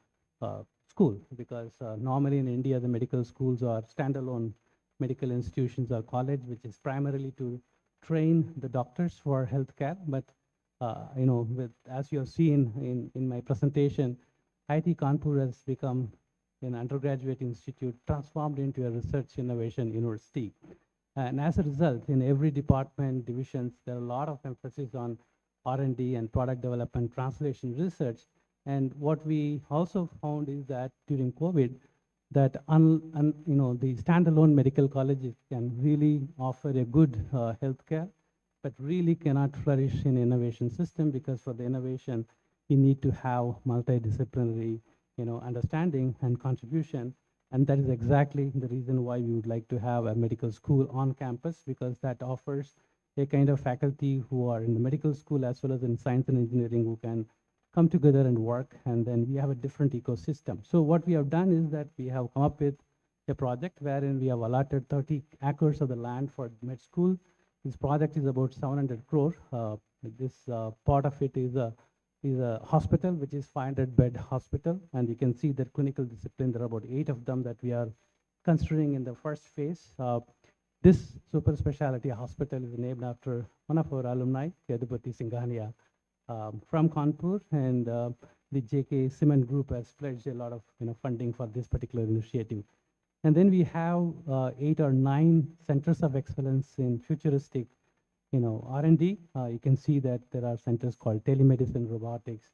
school, because normally in India, the medical schools are standalone medical institutions or college, which is primarily to train the doctors for healthcare. But as you have seen in my presentation, IIT Kanpur has become an undergraduate institute transformed into a research innovation university. And as a result, in every department, divisions, there are a lot of emphasis on R&D and product development, translation research. And what we also found is that during COVID, that the standalone medical colleges can really offer a good healthcare, but really cannot flourish in innovation system, because for the innovation, you need to have multidisciplinary, understanding and contribution. And that is exactly the reason why we would like to have a medical school on campus, because that offers a kind of faculty who are in the medical school as well as in science and engineering who can come together and work, and then we have a different ecosystem. So what we have done is that we have come up with a project wherein we have allotted 30 acres of the land for med school. This project is about 700 crore. This part of it is a hospital, which is 500-bed hospital, and you can see that clinical discipline, there are about 8 of them that we are considering in the first phase. This super specialty hospital is named after one of our alumni, Yadupati Singhania, from Kanpur, and the JK Cement Group has pledged a lot of funding for this particular initiative. And then we have 8 or 9 centers of excellence in futuristic R&D. You can see that there are centers called telemedicine, robotics,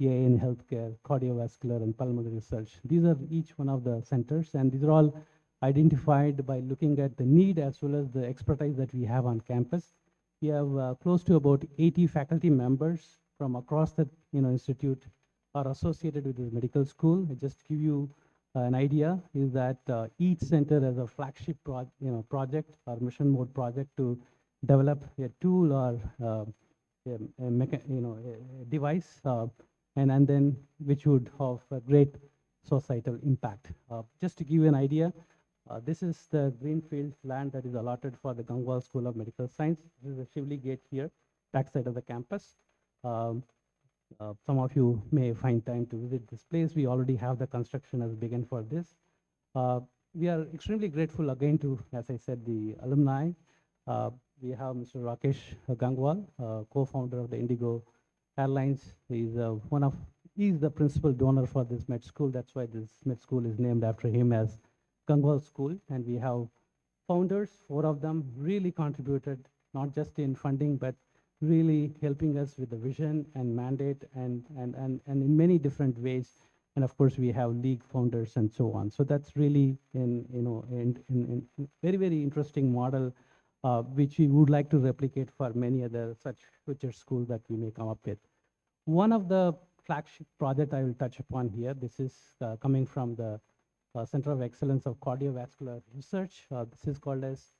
AI in healthcare, cardiovascular, and pulmonary research. These are each one of the centers, and these are all identified by looking at the need as well as the expertise that we have on campus. We have close to about 80 faculty members from across the institute are associated with the medical school. Just to give you an idea is that each center has a flagship project or mission mode project to develop a tool or a device, and then which would have a great societal impact. Just to give you an idea, this is the greenfield land that is allotted for the Gangwal School of Medical Science. This is the Shivli Gate here, backside of the campus. Some of you may find time to visit this place. We already have the construction has begun for this. We are extremely grateful again to, as I said, the alumni. We have Mr. Rakesh Gangwal, co-founder of the Indigo Airlines. He's the principal donor for this med school. That's why this med school is named after him as Gangwal School. And we have founders, 4 of them really contributed, not just in funding, but really helping us with the vision and mandate and in many different ways. And of course, we have league founders and so on. So that's really in very, very interesting model, which we would like to replicate for many other such future schools that we may come up with. One of the flagship project I will touch upon here, this is coming from the Center of Excellence of Cardiovascular Research. This is called as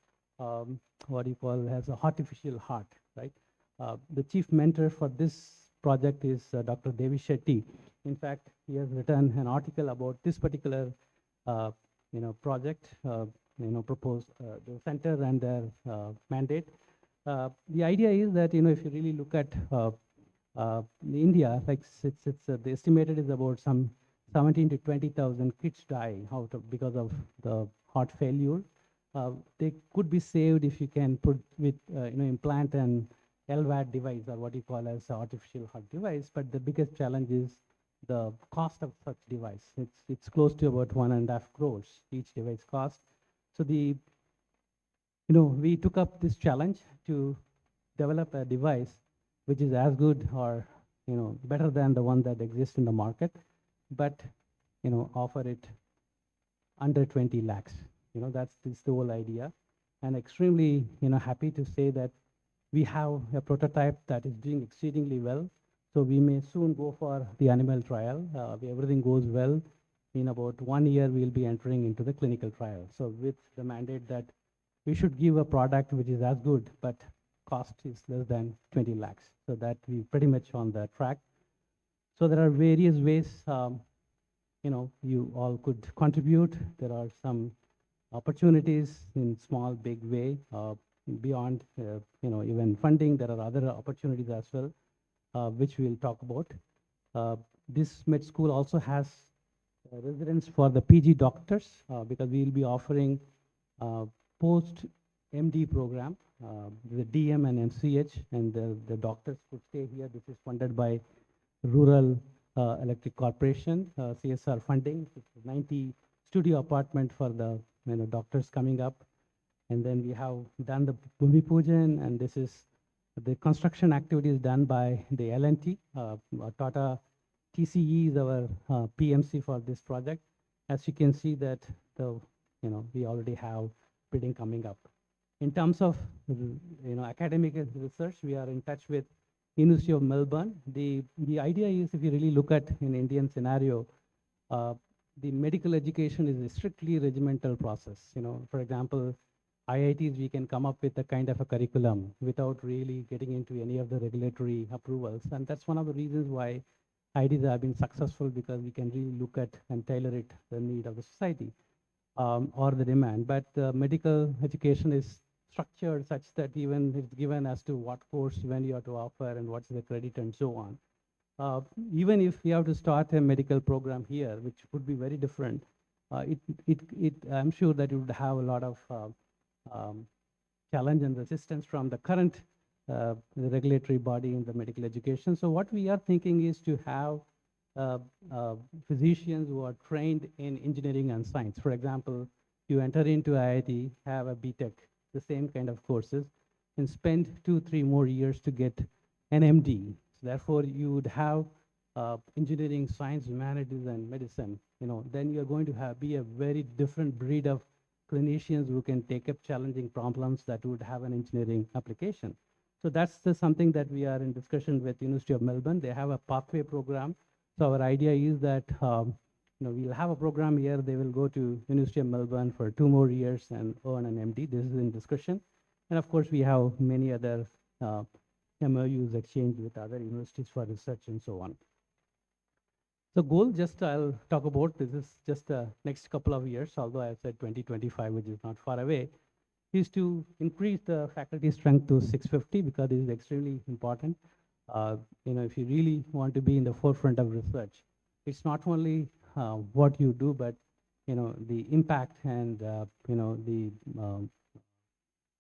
what you call as a artificial heart, right? The chief mentor for this project is Dr. Devi Shetty. In fact, he has written an article about this particular project, proposed the center and their mandate. The idea is that if you really look at India, like it's the estimated is about some 17 to 20,000 kids die because of the heart failure. They could be saved if you can put with implant an LVAD device, or what you call as artificial heart device. But the biggest challenge is the cost of such device. It's close to about 1.5 crores each device cost. So we took up this challenge to develop a device which is as good or better than the one that exists in the market, but offer it under 20 lakhs. That's the whole idea. And extremely, happy to say that we have a prototype that is doing exceedingly well. So we may soon go for the animal trial. If everything goes well, in about 1 year, we'll be entering into the clinical trial. So with the mandate that we should give a product which is as good, but cost is less than 20 lakhs. So that we pretty much on the track. So there are various ways, you all could contribute. There are some opportunities in small, big way, beyond, even funding. There are other opportunities as well, which we'll talk about. This med school also has residence for the PG doctors, because we'll be offering post MD program, the DM and MCH, and the doctors could stay here. This is funded by Rural Electric Corporation, CSR funding. It's 90 studio apartment for the doctors coming up. And then we have done the Bhumi Pujan, and this is the construction activities done by the L&T. Tata TCE is our PMC for this project. As you can see that we already have bidding coming up. In terms of academic research, we are in touch with University of Melbourne. The idea is, if you really look at an Indian scenario, the medical education is a strictly regimental process. For example, IITs, we can come up with a kind of a curriculum without really getting into any of the regulatory approvals. And that's one of the reasons why IITs have been successful, because we can really look at and tailor it the need of the society, or the demand. But medical education is structured such that even it's given as to what course when you have to offer and what's the credit and so on. Even if we have to start a medical program here, which would be very different, I'm sure that it would have a lot of challenge and resistance from the current the regulatory body in the medical education. So what we are thinking is to have physicians who are trained in engineering and science. For example, you enter into IIT, have a BTech, the same kind of courses, and spend 2-3 more years to get an MD. So therefore, you would have engineering, science, humanities, and medicine. Then you're going to be a very different breed of clinicians who can take up challenging problems that would have an engineering application. So that's something that we are in discussion with University of Melbourne. They have a pathway program. So our idea is that we'll have a program here. They will go to University of Melbourne for 2 more years and earn an MD. This is in discussion. And of course, we have many other MOUs exchanged with other universities for research and so on. The goal, just I'll talk about, this is just the next couple of years, although I've said 2025, which is not far away, is to increase the faculty strength to 650, because this is extremely important. If you really want to be in the forefront of research, it's not only what you do, but the impact and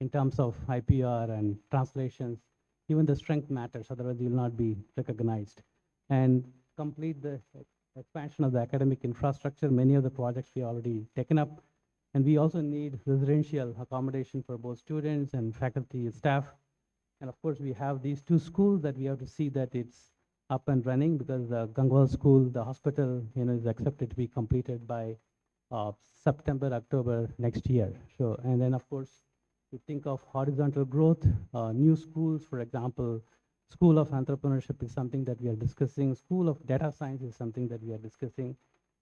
in terms of IPR and translations, even the strength matters. Otherwise, you'll not be recognized. And complete the expansion of the academic infrastructure. Many of the projects we already taken up. And we also need residential accommodation for both students and faculty and staff. And of course, we have these 2 schools that we have to see that it's up and running, because the Gangwal school, the hospital, is accepted to be completed by September, October next year. So, and then of course, we think of horizontal growth, new schools, for example, School of Entrepreneurship is something that we are discussing. School of Data Science is something that we are discussing.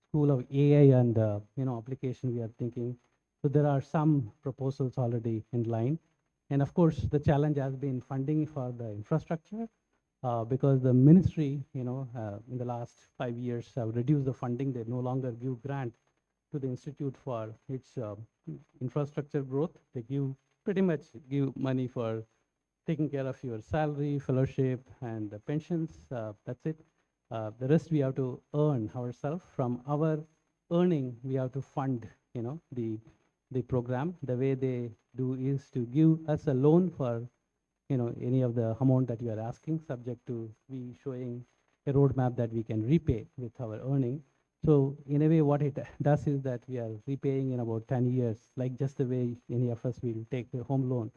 School of AI and application we are thinking. So there are some proposals already in line. And of course, the challenge has been funding for the infrastructure, because the ministry, in the last 5 years have reduced the funding. They no longer give grant to the institute for its infrastructure growth. They pretty much give money for taking care of your salary, fellowship, and the pensions. That's it. The rest we have to earn ourselves. From our earning, we have to fund, the program. The way they do is to give us a loan for, any of the amount that you are asking, subject to we showing a roadmap that we can repay with our earning. So in a way, what it does is that we are repaying in about 10 years, like just the way any of us will take a home loan.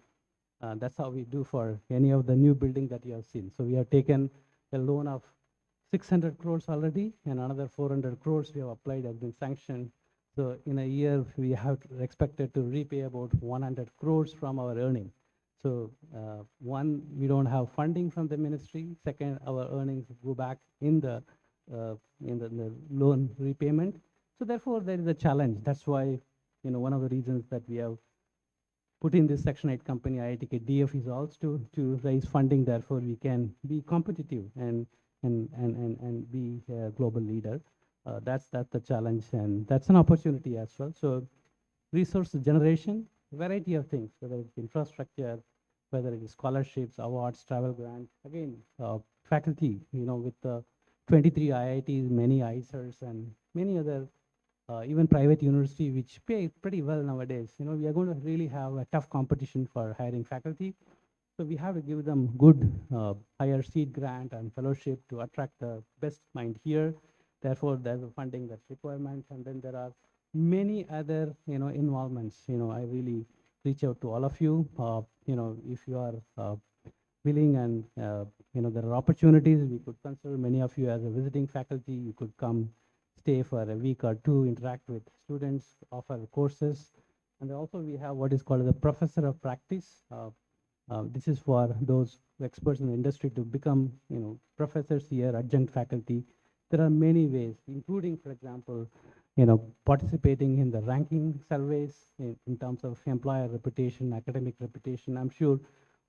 That's how we do for any of the new building that you have seen. So we have taken a loan of 600 crores already, and another 400 crores we have applied has been sanctioned So in a year, we have expected to repay about 100 crores from our earning. So one, we don't have funding from the ministry. Second, our earnings go back in the loan repayment. So therefore, there is a challenge. That's why, one of the reasons that we have put in this Section 8 company, IITK DF, is also to raise funding. Therefore, we can be competitive and be a global leader. That's the challenge, and that's an opportunity as well. So resource generation, variety of things, whether it's infrastructure, whether it is scholarships, awards, travel grants. Again, faculty, with the 23 IITs, many ICERs, and many other even private university, which pay pretty well nowadays. We are going to really have a tough competition for hiring faculty. So we have to give them good higher seed grant and fellowship to attract the best mind here. Therefore, there's a funding that's requirements, and then there are many other involvements. I really reach out to all of you. If you are willing and there are opportunities, we could consider many of you as a visiting faculty. You could come stay for a week or two, interact with students, offer courses. And also we have what is called the professor of practice. This is for those experts in the industry to become professors here, adjunct faculty. There are many ways, including, for example, participating in the ranking surveys in terms of employer reputation, academic reputation. I'm sure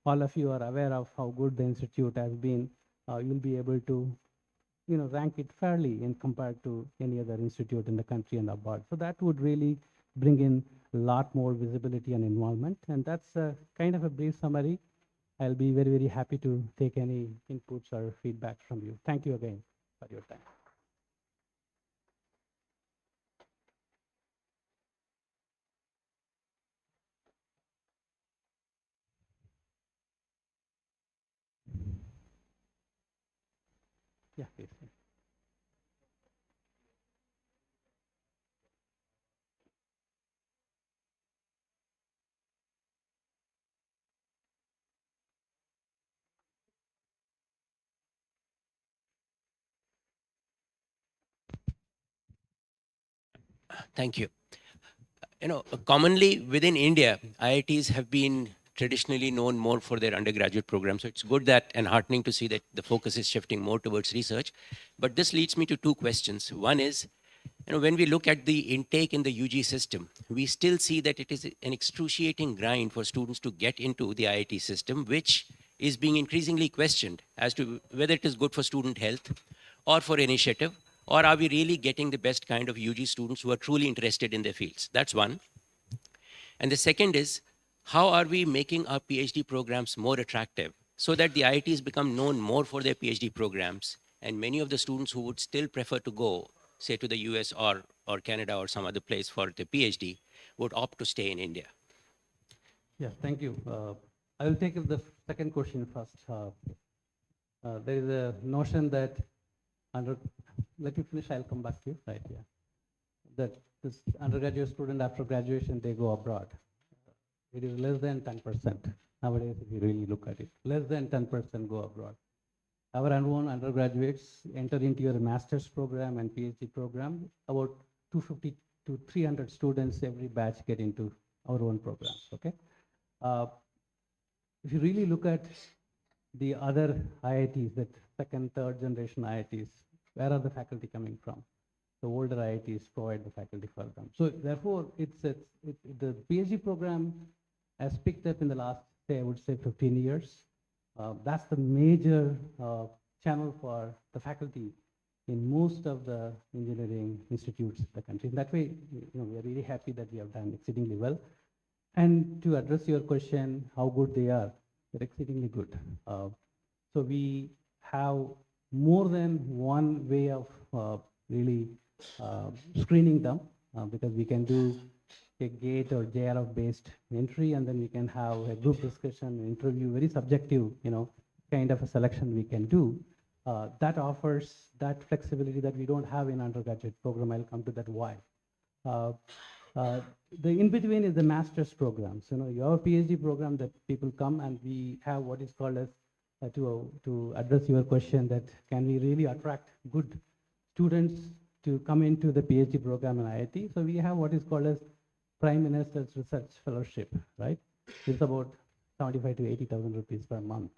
all of you are aware of how good the institute has been. You'll be able to rank it fairly in compared to any other institute in the country and abroad. So that would really bring in a lot more visibility and involvement. And that's kind of a brief summary. I'll be very, very happy to take any inputs or feedback from you. Thank you again for your time. Yeah, please. Thank you. Commonly within India, IITs have been traditionally known more for their undergraduate programs. So it's good that and heartening to see that the focus is shifting more towards research. But this leads me to two questions. One is, when we look at the intake in the UG system, we still see that it is an excruciating grind for students to get into the IIT system, which is being increasingly questioned as to whether it is good for student health or for initiative, or are we really getting the best kind of UG students who are truly interested in their fields? That's one. And the second is, how are we making our PhD programs more attractive so that the IITs become known more for their PhD programs, and many of the students who would still prefer to go, say, to the US or Canada or some other place for the PhD would opt to stay in India? Yeah, thank you. I will take the second question first. There is a notion that let me finish, I'll come back to you. Right, yeah. That this undergraduate student, after graduation, they go abroad. It is less than 10% nowadays, if you really look at it. Less than 10% go abroad. Our own undergraduates enter into your master's program and PhD program. About 250 to 300 students every batch get into our own programs, okay? If you really look at the other IITs, that second, third generation IITs, where are the faculty coming from? The older IITs provide the faculty for them. So therefore, the PhD program has picked up in the last, say, I would say 15 years. That's the major channel for the faculty in most of the engineering institutes in the country. In that way, we are really happy that we have done exceedingly well. And to address your question, how good they are, they're exceedingly good. So we have more than one way of really screening them because we can do a GATE or JRF based entry, and then we can have a group discussion, interview, very subjective, kind of a selection we can do. That offers that flexibility that we don't have in undergraduate program. I'll come to that why. The in-between is the master's programs. You have a PhD program that people come, and we have what is called as, to address your question, that can we really attract good students to come into the PhD program in IIT. So we have what is called as Prime Minister's Research Fellowship, right? It's about 75 to 80,000 rupees per month.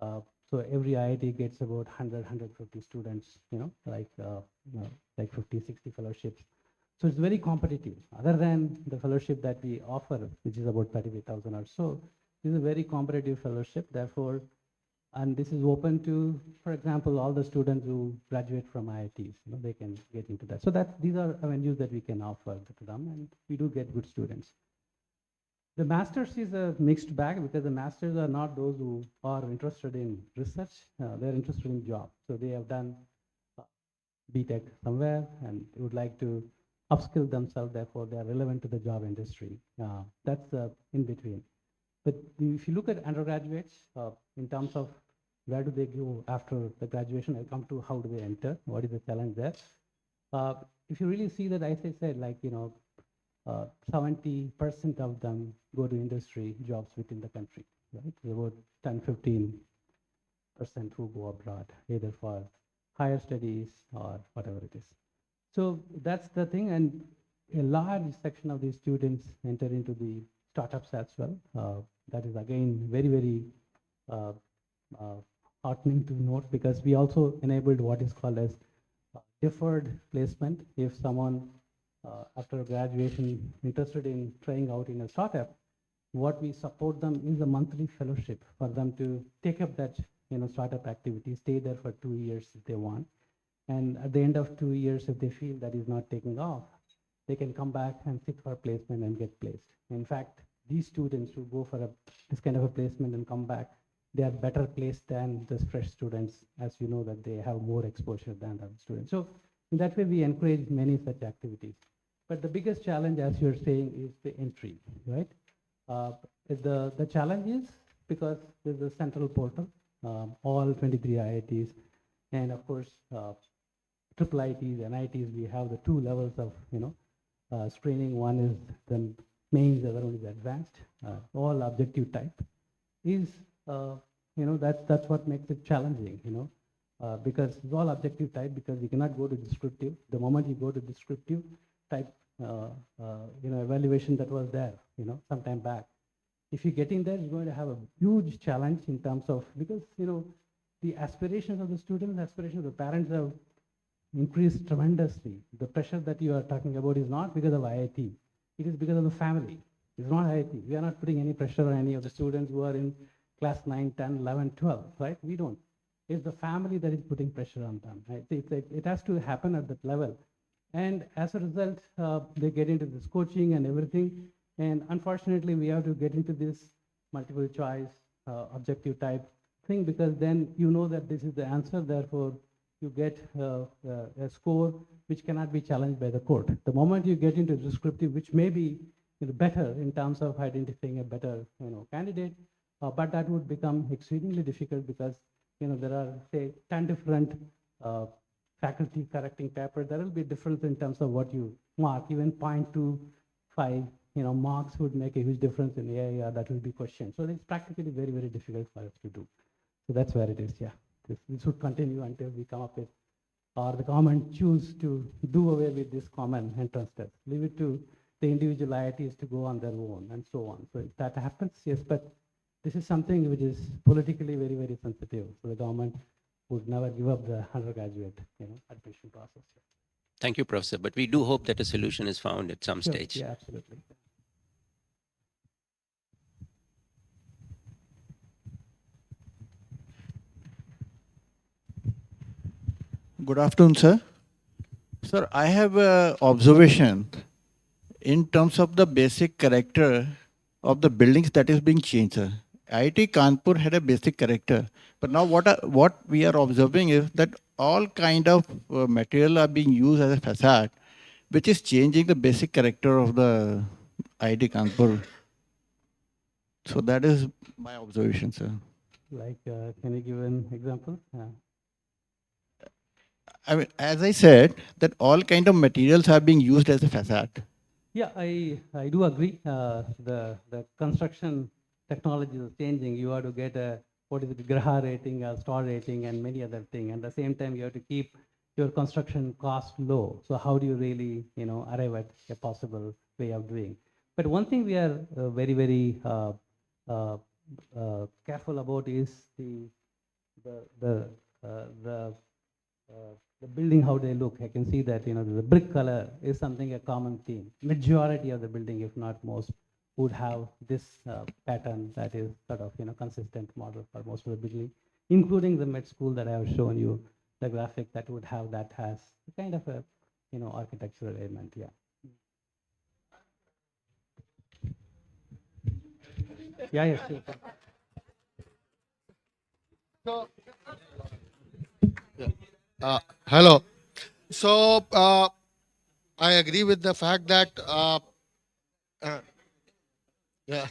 So every IIT gets about 100, 150 students, like 50, 60 fellowships. So it's very competitive. Other than the fellowship that we offer, which is about 35,000 or so, this is a very competitive fellowship. Therefore, and this is open to, for example, all the students who graduate from IITs. They can get into that. So these are avenues that we can offer to them, and we do get good students. The masters is a mixed bag because the masters are not those who are interested in research. They're interested in job. So they have done BTech somewhere and would like to upskill themselves. Therefore, they are relevant to the job industry. That's in between. But if you look at undergraduates, in terms of where do they go after the graduation, I'll come to how do they enter, what is the challenge there. If you really see that, as I said, 70% of them go to industry jobs within the country, right? About 10, 15% who go abroad, either for higher studies or whatever it is. So that's the thing, and a large section of these students enter into the startups as well. That is again very, very heartening to note, because we also enabled what is called as deferred placement. If someone after graduation interested in trying out in a startup, what we support them is a monthly fellowship for them to take up that startup activity, stay there for 2 years if they want. And at the end of 2 years, if they feel that is not taking off, they can come back and sit for placement and get placed. In fact, these students who go for this kind of a placement and come back, they are better placed than the fresh students, as you know that they have more exposure than other students. So in that way, we encourage many such activities. But the biggest challenge, as you're saying, is the entry, right? The challenge is because there's a central portal, all 23 IITs, and of course, triple ITs and ITs, we have the 2 levels of screening. One is the mains, the other one is advanced, all objective type. Is that's what makes it challenging, because it's all objective type, because you cannot go to descriptive. The moment you go to descriptive type, evaluation that was there, sometime back, if you get in there, you're going to have a huge challenge in terms of, because the aspirations of the students, aspirations of the parents have increased tremendously. The pressure that you are talking about is not because of IIT, it is because of the family. It's not IIT. We are not putting any pressure on any of the students who are in class 9, 10, 11, 12, right? We don't. It's the family that is putting pressure on them. Right? It has to happen at that level. And as a result, they get into this coaching and everything. And unfortunately, we have to get into this multiple choice, objective type thing, because then you know that this is the answer. Therefore, you get a score which cannot be challenged by the court. The moment you get into descriptive, which may be better in terms of identifying a better candidate, but that would become exceedingly difficult, because there are, say, 10 different faculty correcting papers. There will be a difference in terms of what you mark. Even 0.25 marks would make a huge difference in the area that will be questioned. So it's practically very, very difficult for us to do. So that's where it is. Yeah, this would continue until we come up with, or the government choose to do away with this common entrance test. Leave it to the individual IITs to go on their own and so on. So if that happens, yes, but this is something which is politically very, very sensitive. So the government would never give up the undergraduate admission process. Thank you, Professor. But we do hope that a solution is found at some stage. Yeah, absolutely. Good afternoon, sir. Sir, I have an observation in terms of the basic character of the buildings that is being changed, sir. IIT Kanpur had a basic character, but now what we are observing is that all kind of material are being used as a facade, which is changing the basic character of the IIT Kanpur. So that is my observation, sir. Like, can you give an example? I mean, as I said, that all kind of materials are being used as a facade. Yeah, I do agree. The construction technology is changing. You have to get a, what is it, Graha rating, a star rating, and many other things. And at the same time, you have to keep your construction cost low. So how do you really, arrive at a possible way of doing? But one thing we are very uh, careful about is the the the the building, how they look. I can see that the brick color is something a common theme. Majority of the building, if not most, would have this pattern that is sort of consistent model for most of the building, including the med school that I have shown you, the graphic that would have that has kind of a architectural element. Yeah. Yeah. Yes. Sure. Hello. So I agree with the fact that uh, yeah.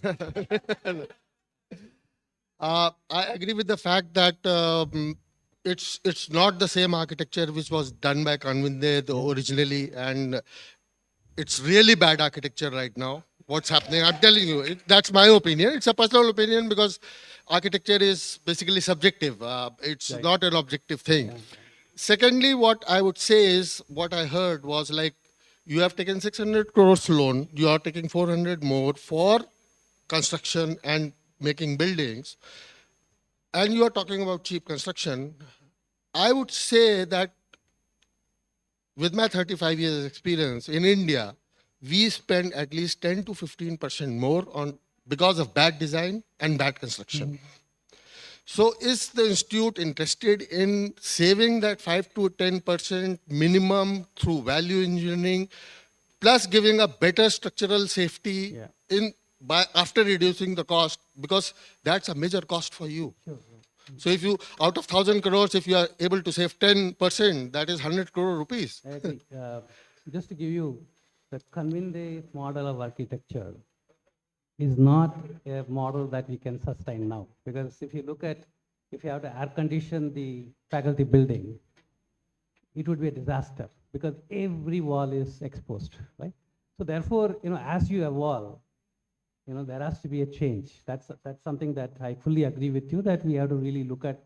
I agree with the fact that it's not the same architecture which was done by Kanvinde originally, and it's really bad architecture right now. What's happening? I'm telling you, that's my opinion. It's a personal opinion because architecture is basically subjective. It's Right. not an objective thing. Secondly, what I would say is what I heard was like you have taken 600 crores loan, you are taking 400 more for construction and making buildings, and you are talking about cheap construction. I would say that with my 35 years experience in India, we spend at least 10 to 15% more on because of bad design and bad construction. So is the institute interested in saving that 5 to 10% minimum through value engineering, plus giving a better structural safety Yeah. in by after reducing the cost, because that's a major cost for you. So if you out of 1,000 crores, if you are able to save 10%, that is 100 crore rupees. I agree. Just to give you the Kanvinde model of architecture is not a model that we can sustain now. Because if you have to air condition the faculty building, it would be a disaster because every wall is exposed, right? So therefore, as you evolve, there has to be a change. That's something that I fully agree with you, that we have to really look at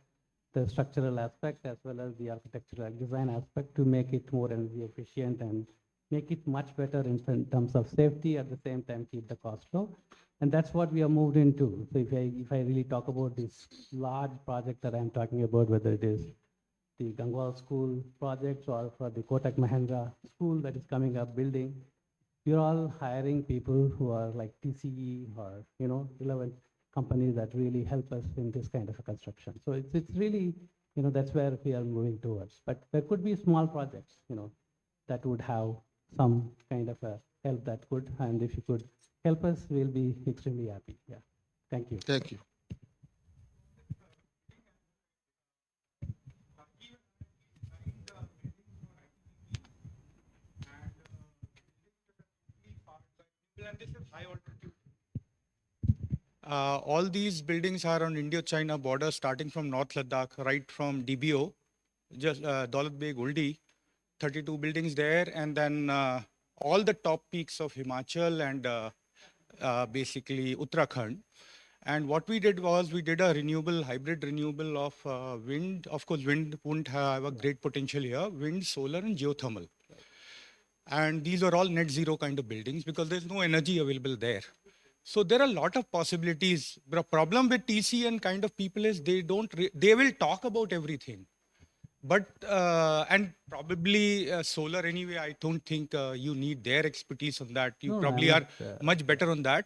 the structural aspect as well as the architectural design aspect to make it more energy efficient and make it much better in terms of safety, at the same time keep the cost low. And that's what we have moved into. So if I really talk about this large project that I'm talking about, whether it is the Gangwal school projects or for the Kotak Mahindra school that is coming up building, we're all hiring people who are like TCE or, relevant companies that really help us in this kind of a construction. So it's really, that's where we are moving towards. But there could be small projects, that would have some kind of a help that could, and if you could help us, we'll be extremely happy. Yeah. Thank you. Thank you. All these buildings are on Indio-China border, starting from North Ladakh, right from DBO, just Daulat Beg Uldi, 32 buildings there, and then all the top peaks of Himachal and basically Uttarakhand. And what we did was we did a hybrid renewable of wind. Of course, wind wouldn't have a great potential here, wind, solar, and geothermal. And these are all net zero kind of buildings because there's no energy available there. So there are a lot of possibilities. The problem with TC and kind of people is they will talk about everything. But, and probably solar anyway, I don't think you need their expertise on that. You No, probably I'm are not, much better on that.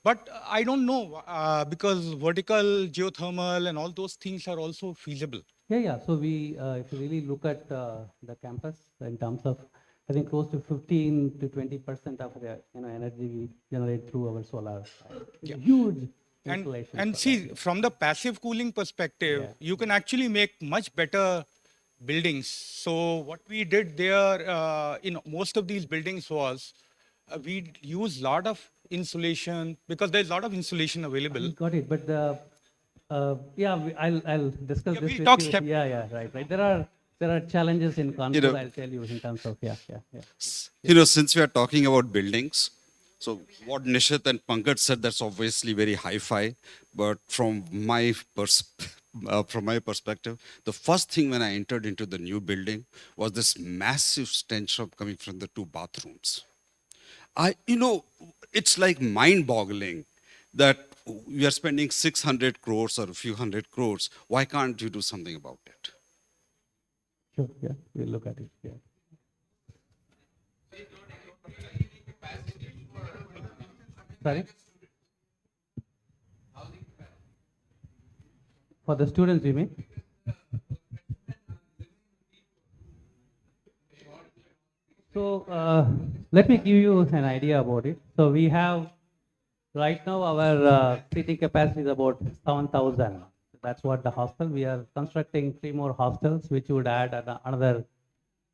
But I don't know, because vertical, geothermal and all those things are also feasible. Yeah. So we, if you really look at the campus in terms of, I think close to 15 to 20% of the energy we generate through our solar. It's a huge installation. And see, from the passive cooling perspective, Yeah. you can actually make much better buildings. So what we did there in most of these buildings was we use a lot of insulation because there's a lot of insulation available. Got it. But I'll discuss Yeah, this we'll with talk you. step- Yeah, right. There are challenges in Kanpur, know- I'll tell you, in terms of, yeah. Since we are talking about buildings, so what Nishit and Pankaj said, that's obviously very hi-fi. But from my from my perspective. The first thing when I entered into the new building was this massive stench of coming from the two bathrooms. It's like mind-boggling that we are spending 600 crores or a few hundred crores. Why can't you do something about it? Sure, yeah, we'll look at it, yeah. Sorry? For the students, you mean? So let me give you an idea about it. So we have right now our seating capacity is about 7,000. That's what the hostel. We are constructing 3 more hostels, which would add another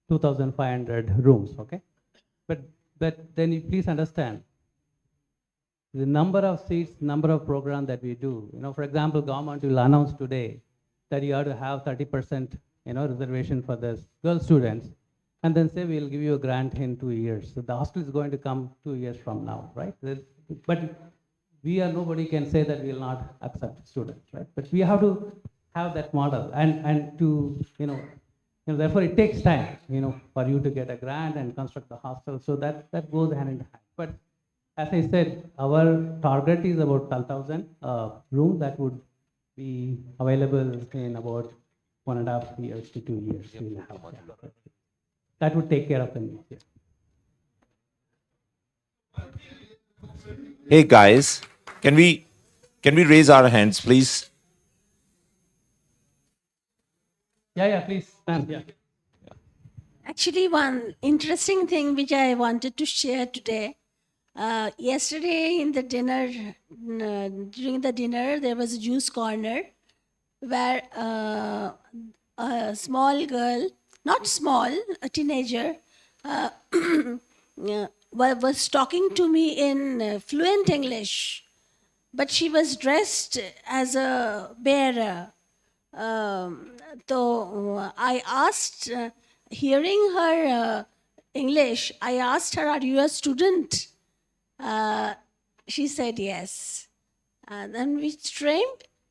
2,500 rooms. Okay, but then you please understand the number of seats, number of programs that we do. For example, government will announce today that you have to have 30% reservation for the girl students, and then say we'll give you a grant in 2 years. So the hostel is going to come 2 years from now, right? But nobody can say that we will not accept students, right? But we have to have that model, and to therefore it takes time, for you to get a grant and construct the hostel. So that goes hand in hand. But as I said, our target is about 12,000 rooms that would be available in about 1.5 years to 2 years. We'll have, yeah. That would take care of the needs. Yeah. Hey guys, can we raise our hands, please? Yeah, please stand. Yeah. Actually, one interesting thing which I wanted to share today. Yesterday in the dinner, during the dinner, there was a juice corner where a small girl, not small, a teenager, was talking to me in fluent English, but she was dressed as a bearer. So I asked, hearing her English, I asked her, "Are you a student?" She said yes. Then which stream?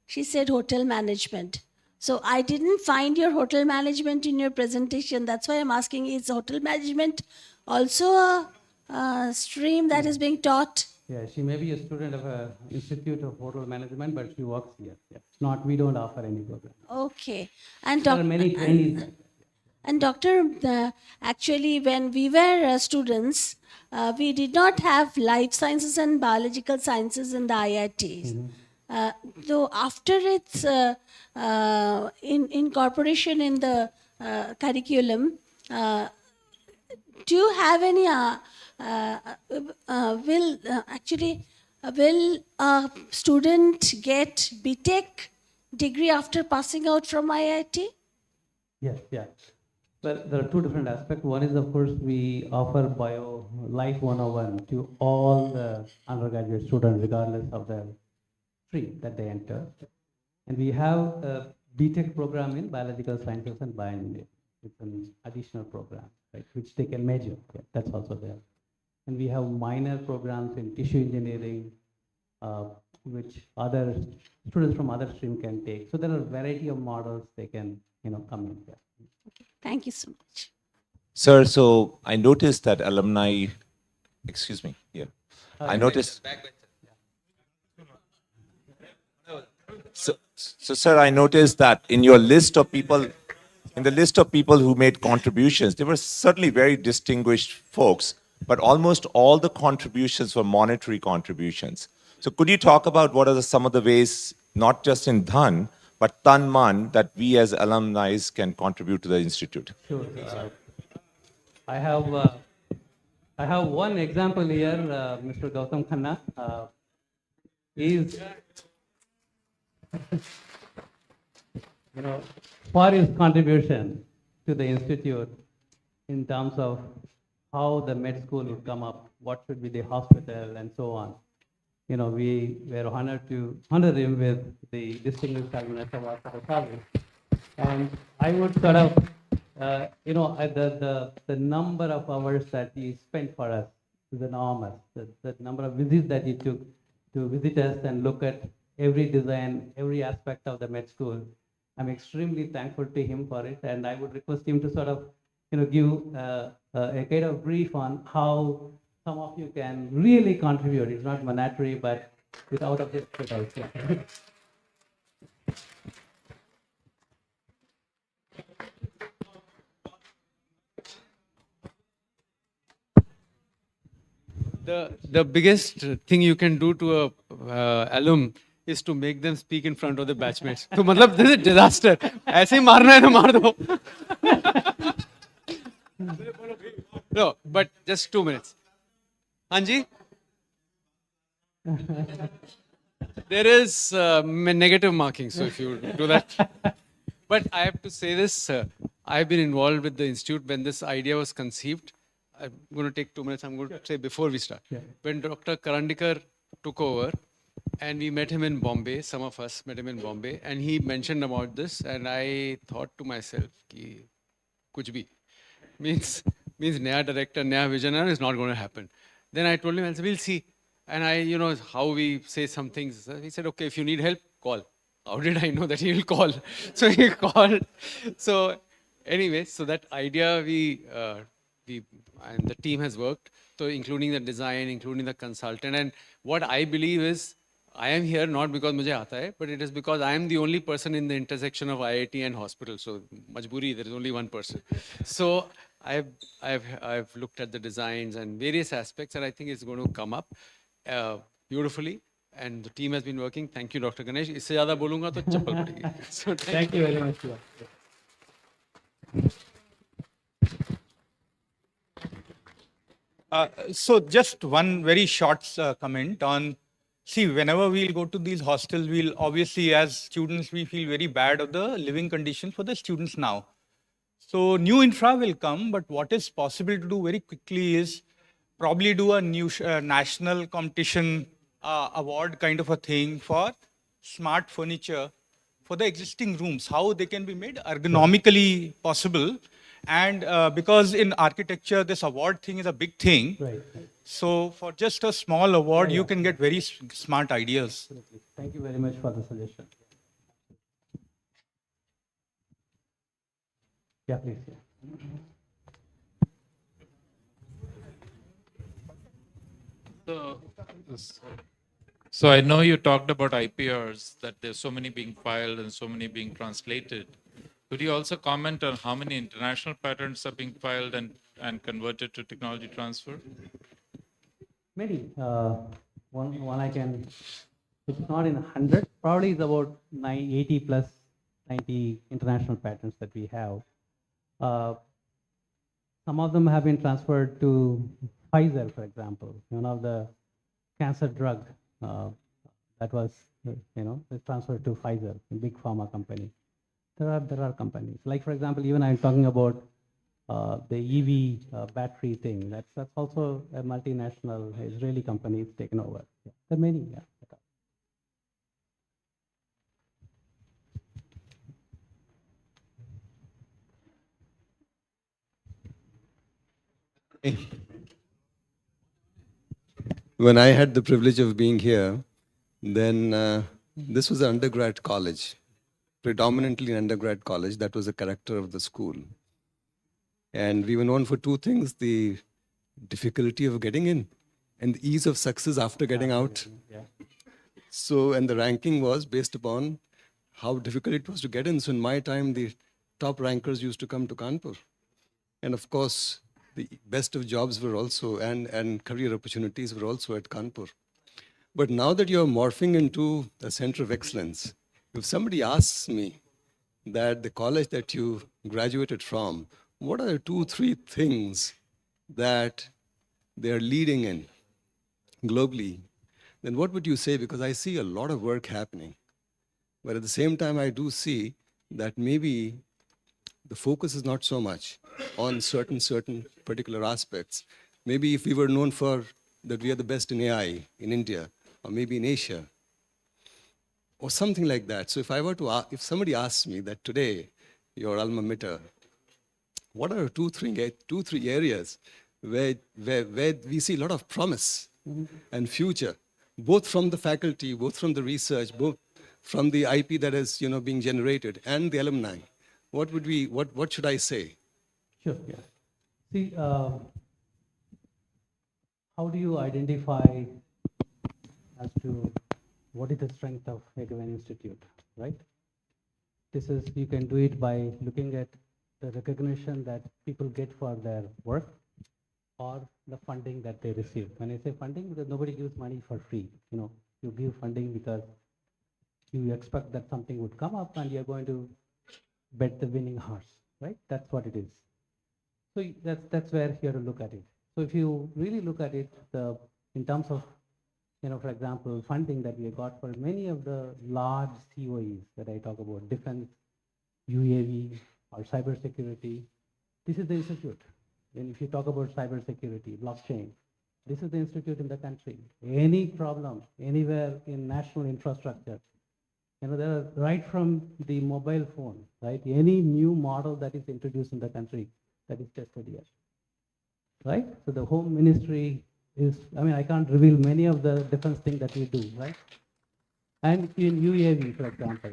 She said hotel management. So I didn't find your hotel management in your presentation. That's why I'm asking, is hotel management also a stream that is being taught? Yeah, she may be a student of a Institute of Hotel Management, but she works here. Yeah. Not, we don't offer any program. Okay. And There are many trainees. And doctor, actually, when we were students, we did not have life sciences and biological sciences in the IITs. So after its incorporation in the curriculum, do you have any will a student get BTech degree after passing out from IIT? Yes, yeah. Well, there are two different aspects. One is, of course, we offer Life 101 to all the undergraduate students, regardless of the stream that they enter. And we have a BTech program in biological sciences and bioengineering. It's an additional program, right, which they can major. Yeah, that's also there. And we have minor programs in tissue engineering, which other students from other stream can take. So there are a variety of models they can, come in there. Thank you so much. Sir, so I noticed that alumni, excuse me, here. I noticed. So, sir, I noticed that in your list of people, in the list of people who made contributions, there were certainly very distinguished folks, but almost all the contributions were monetary contributions. So could you talk about what are some of the ways, not just in Dhan, but Tan Man, that we as alumni can contribute to the institute? Sure. I have one example here, Mr. Gautam Khanna. He's, for his contribution to the institute in terms of how the med school would come up, what should be the hospital, and so on. We were honored to honor him with the distinguished Service Award for the service. And I would sort of, the number of hours that he spent for us is enormous. The number of visits that he took to visit us and look at every design, every aspect of the med school. I'm extremely thankful to him for it, and I would request him to sort of, give a kind of brief on how some of you can really contribute. It's not mandatory, but it's out of this fit also. The biggest thing you can do to a alum is to make them speak in front of the batchmates. So मतलब this is disaster. ऐसे ही मारना है तो मार दो. No, but just 2 minutes. Anji? There is negative marking, so if you do that. But I have to say this, I've been involved with the institute when this idea was conceived. I'm going to take 2 minutes. I'm going to say before we start. When Dr. Karandikar took over, and we met him in Bombay, some of us met him in Bombay, and he mentioned about this, and I thought to myself, ki kuch bhi means naya director, naya visionary is not going to happen. Then I told him, I said, we'll see. And I, how we say some things. He said, okay, if you need help, call. How did I know that he will call? So he called. So anyway, so that idea and the team has worked, so including the design, including the consultant. And what I believe is, I am here not because mujhe aata hai, but it is because I am the only person in the intersection of IIT and hospital. So majburi, there is only one person. So I've looked at the designs and various aspects, and I think it's going to come up beautifully. And the team has been working. Thank you, Dr. Ganesh. इससे ज़्यादा बोलूँगा तो चप्पल पड़ेगी. So Thank you very much. So just one very short comment on, see, whenever we'll go to these hostels, we'll obviously, as students, we feel very bad of the living conditions for the students now. So new infra will come, but what is possible to do very quickly is probably do a new national competition award kind of a thing for smart furniture for the existing rooms, how they can be made ergonomically possible. And because in architecture, this award thing is a big thing. Right. So for just a small award, you can get very smart ideas. Absolutely. Thank you very much for the suggestion. Yeah, please. Yeah. So I know you talked about IPRs, that there's so many being filed and so many being translated. Could you also comment on how many international patents are being filed and converted to technology transfer? Many. One I can, it's not in 100, probably it's about 80 plus 90 international patents that we have. Some of them have been transferred to Pfizer, for example, one of the cancer drug that was, is transferred to Pfizer, a big pharma company. There are companies, like for example, even I'm talking about the EV battery thing. That's also a multinational Israeli company. It's taken over. Yeah. There are many. Yeah. When I had the privilege of being here, then this was an undergrad college, predominantly an undergrad college. That was the character of the school. And we were known for two things: the difficulty of getting in and the ease of success after getting out. Yeah. So, and the ranking was based upon how difficult it was to get in. So in my time, the top rankers used to come to Kanpur. And of course, the best of jobs were also, and career opportunities were also at Kanpur. But now that you're morphing into a center of excellence, if somebody asks me that the college that you graduated from, what are the 2-3 things that they're leading in globally, then what would you say? Because I see a lot of work happening. But at the same time, I do see that maybe the focus is not so much on certain particular aspects. Maybe if we were known for that we are the best in AI in India, or maybe in Asia, or something like that. So if somebody asks me that today, your alma mater, what are 2-3 areas where we see a lot of promise and future? both from the faculty, both from the research, both from the IP that is, being generated and the alumni? What should I say? Sure, yeah. See, how do you identify as to what is the strength of a given institute, right? This is, you can do it by looking at the recognition that people get for their work or the funding that they receive. When I say funding, because nobody gives money for free. You give funding because you expect that something would come up and you're going to bet the winning horse, right? That's what it is. So that's where you have to look at it. So if you really look at it, in terms of, for example, funding that we got for many of the large COEs that I talk about, defense, UAV, or cybersecurity, this is the institute. And if you talk about cybersecurity, blockchain, this is the institute in the country. Any problem, anywhere in national infrastructure, there are, right from the mobile phone, right? Any new model that is introduced in the country, that is tested here, right? So the Home Ministry is, I can't reveal many of the defense things that we do, right? And in UAV, for example,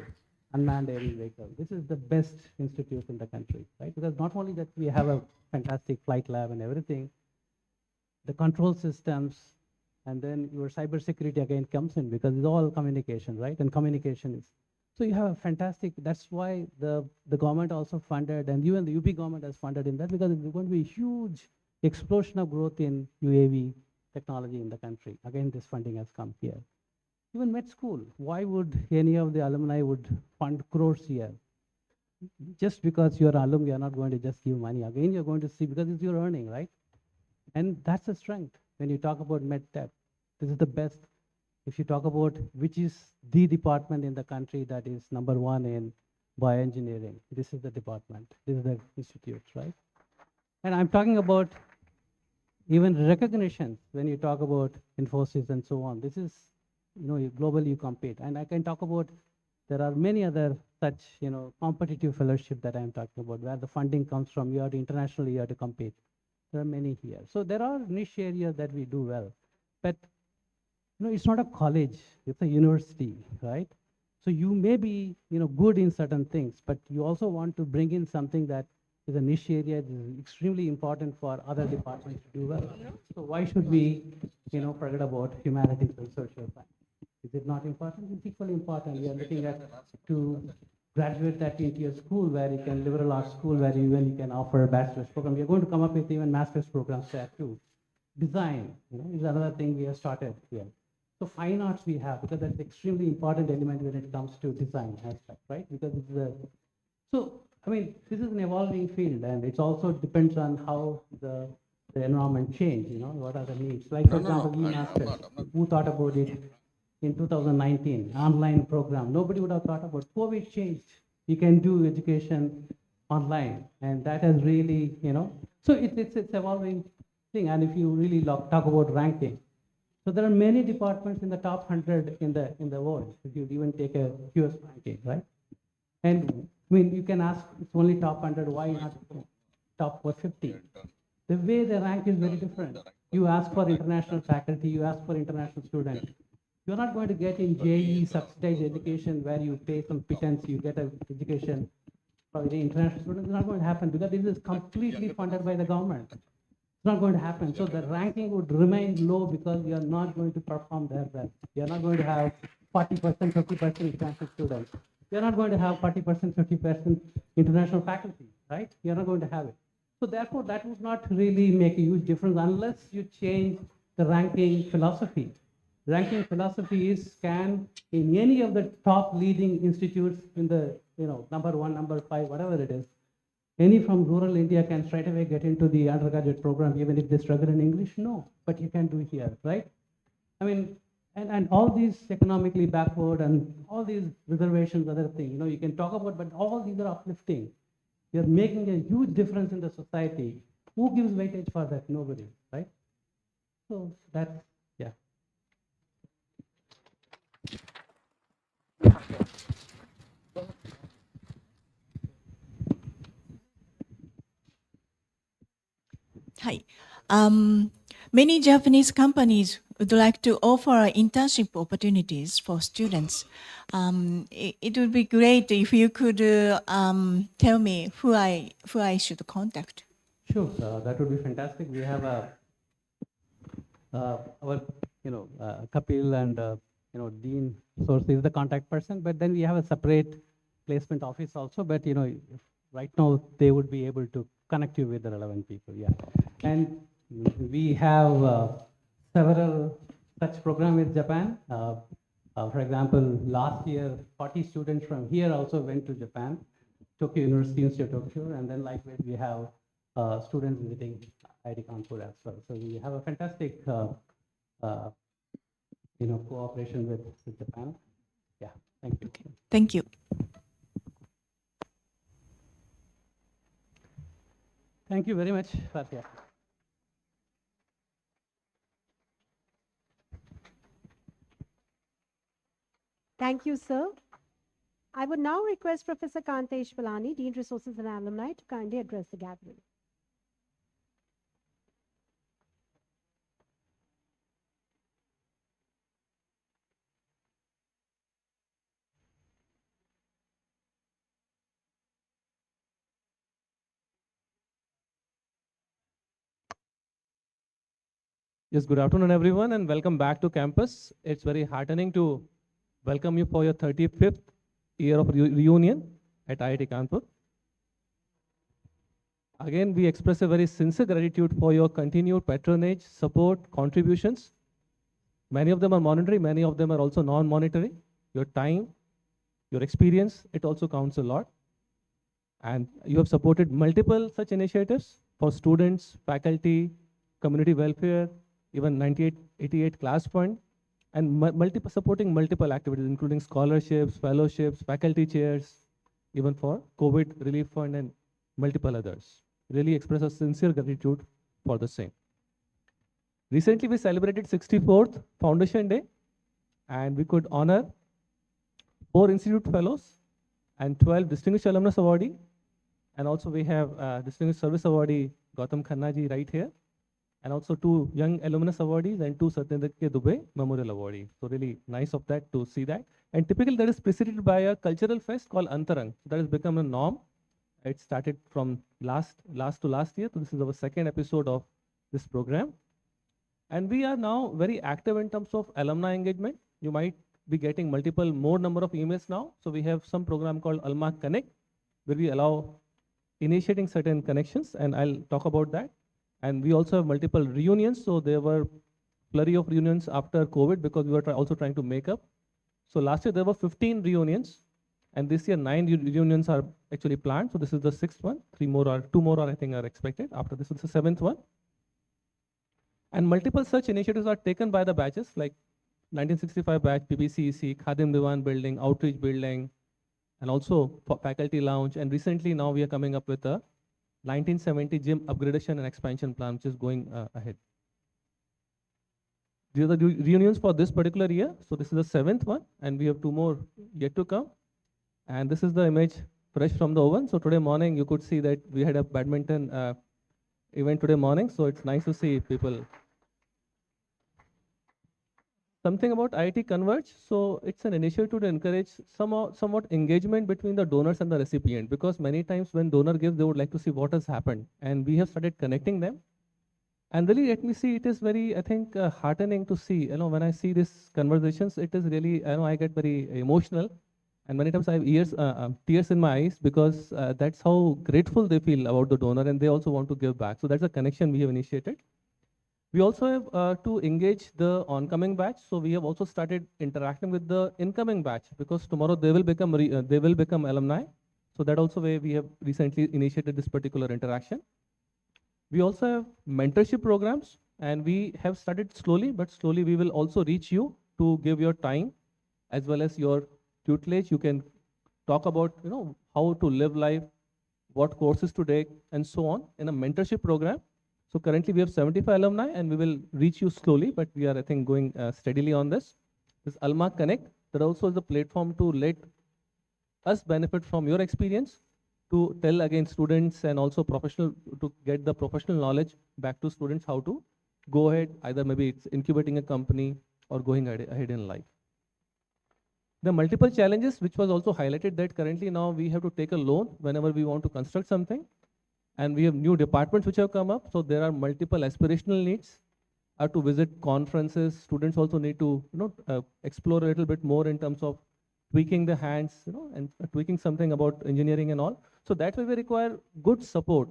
unmanned aerial vehicle, this is the best institute in the country, right? Because not only that we have a fantastic flight lab and everything, the control systems, and then your cybersecurity again comes in because it's all communication, right? And communication is, so you have a fantastic, that's why the government also funded, and even the UP government has funded in that, because there's going to be a huge explosion of growth in UAV technology in the country. Again, this funding has come here. Even med school, why would any of the alumni would fund crores here? Just because you're an alum, you're not going to just give money. Again, you're going to see, because it's your earning, right? And that's a strength. When you talk about MedTech, this is the best. If you talk about which is the department in the country that is number one in bioengineering, this is the department. This is the institute, right? And I'm talking about even recognition when you talk about Infosys and so on. This is, globally you compete. And I can talk about, there are many other such, competitive fellowship that I'm talking about, where the funding comes from. You have to internationally, you have to compete. There are many here. So there are niche areas that we do well. But, it's not a college, it's a university, right? So you may be, good in certain things, but you also want to bring in something that is a niche area that is extremely important for other departments to do well. So why should we, forget about humanities and social science? Is it not important? It's equally important. We are looking at to graduate that into your school, where you can, liberal arts school, where you can offer a bachelor's program. We are going to come up with even master's programs there too. Design, is another thing we have started here. So fine arts we have, because that's extremely important element when it comes to design aspect, right? Because it's this is an evolving field, and it also depends on how the environment change, what are the needs. Like, for example, e-masters, who thought about it in 2019, online program? Nobody would have thought about. COVID changed. You can do education online, and that has really, so it's evolving thing. And if you really talk about ranking, so there are many departments in the top 100 in the world. If you even take a US ranking, right? And you can ask, it's only top 100, why not top 50? The way they rank is very different. You ask for international faculty, you ask for international students. You're not going to get in JEE subsidized education where you pay some pittance, you get an education for the international students. It's not going to happen, because this is completely funded by the government. It's not going to happen. So the ranking would remain low, because you're not going to perform there well. You're not going to have 40%, 50% international students. You're not going to have 40%, 50% international faculty, right? You're not going to have it. So therefore, that would not really make a huge difference unless you change the ranking philosophy. Ranking philosophy is, can in any of the top leading institutes in the, number 1, number 5, whatever it is, any from rural India can straight away get into the undergraduate program, even if they struggle in English? No, but you can do here, right? And all these economically backward and all these reservations, other things, you can talk about, but all these are uplifting. You're making a huge difference in the society. Who gives weightage for that? Nobody, right? So that's, yeah. Hi. Many Japanese companies would like to offer internship opportunities for students. It would be great if you could tell me who I should contact. Sure, that would be fantastic. We have our, Kapil and, Dean Source is the contact person, but then we have a separate placement office also, but, right now they would be able to connect you with the relevant people, yeah. And we have several such programs with Japan. For example, last year, 40 students from here also went to Japan, Tokyo University of Tokyo, and then likewise we have students visiting IIT Kanpur as well. So we have a fantastic, cooperation with Japan. Yeah, thank you. Okay. Thank you. Thank you very much, Fatia. Thank you, sir. I would now request Professor Kantesh Palani, Dean Resources and Alumni, to kindly address the gathering. Yes, good afternoon, everyone, and welcome back to campus. It's very heartening to welcome you for your 35th year of reunion at IIT Kanpur. Again, we express a very sincere gratitude for your continued patronage, support, contributions. Many of them are monetary, many of them are also non-monetary. Your time, your experience, it also counts a lot. And you have supported multiple such initiatives for students, faculty, community welfare, even 88 class fund, and supporting multiple activities, including scholarships, fellowships, faculty chairs, even for COVID relief fund and multiple others. Really express a sincere gratitude for the same. Recently, we celebrated 64th Foundation Day, and we could honor 4 Institute Fellows and 12 Distinguished Alumnus Awardee. And also we have Distinguished Service Awardee Gautam Khanna ji right here, and also 2 Young Alumnus Awardees and 2 Satyendra K. Dubey Memorial Awardees. So really nice of that to see that. And typically that is preceded by a cultural fest called Antarang. So that has become a norm. It started from last to last year. So this is our second episode of this program. And we are now very active in terms of alumni engagement. You might be getting more number of emails now. So we have some program called Alma Connect, where we allow initiating certain connections, and I'll talk about that. And we also have multiple reunions. So there were flurry of reunions after COVID because we were also trying to make up. So last year there were 15 reunions, and this year 9 reunions are actually planned. So this is the 6th one. 2 more I think are expected. After this is the 7th one. And multiple such initiatives are taken by the batches, like 1965 batch, PPCEC, Khadim Diwan building, outreach building, and also faculty lounge. And recently now we are coming up with a 1970 gym upgradation and expansion plan, which is going ahead. These are the reunions for this particular year. So this is the 7th one, and we have 2 more yet to come. And this is the image fresh from the oven. So today morning, you could see that we had a badminton event today morning. So it's nice to see people. Something about IIT Converge. So it's an initiative to encourage somewhat engagement between the donors and the recipient, because many times when donor gives, they would like to see what has happened. And we have started connecting them. And really, let me see, it is very, I think, heartening to see, when I see these conversations, it is really, I get very emotional. And many times I have tears in my eyes, because that's how grateful they feel about the donor, and they also want to give back. So that's a connection we have initiated. We also have to engage the oncoming batch. So we have also started interacting with the incoming batch, because tomorrow they will become alumni. So that also way we have recently initiated this particular interaction. We also have mentorship programs, and we have started slowly, but slowly we will also reach you to give your time as well as your tutelage. You can talk about how to live life, what courses to take, and so on in a mentorship program. So currently we have 75 alumni, and we will reach you slowly, but we are, I think, going steadily on this. This Alma Connect, that also is a platform to let us benefit from your experience, to tell again students and also to get the professional knowledge back to students how to go ahead, either maybe it's incubating a company or going ahead in life. The multiple challenges, which was also highlighted, that currently now we have to take a loan whenever we want to construct something. And we have new departments which have come up. So there are multiple aspirational needs to visit conferences. Students also need to explore a little bit more in terms of tweaking the hands, and tweaking something about engineering and all. So that way we require good support,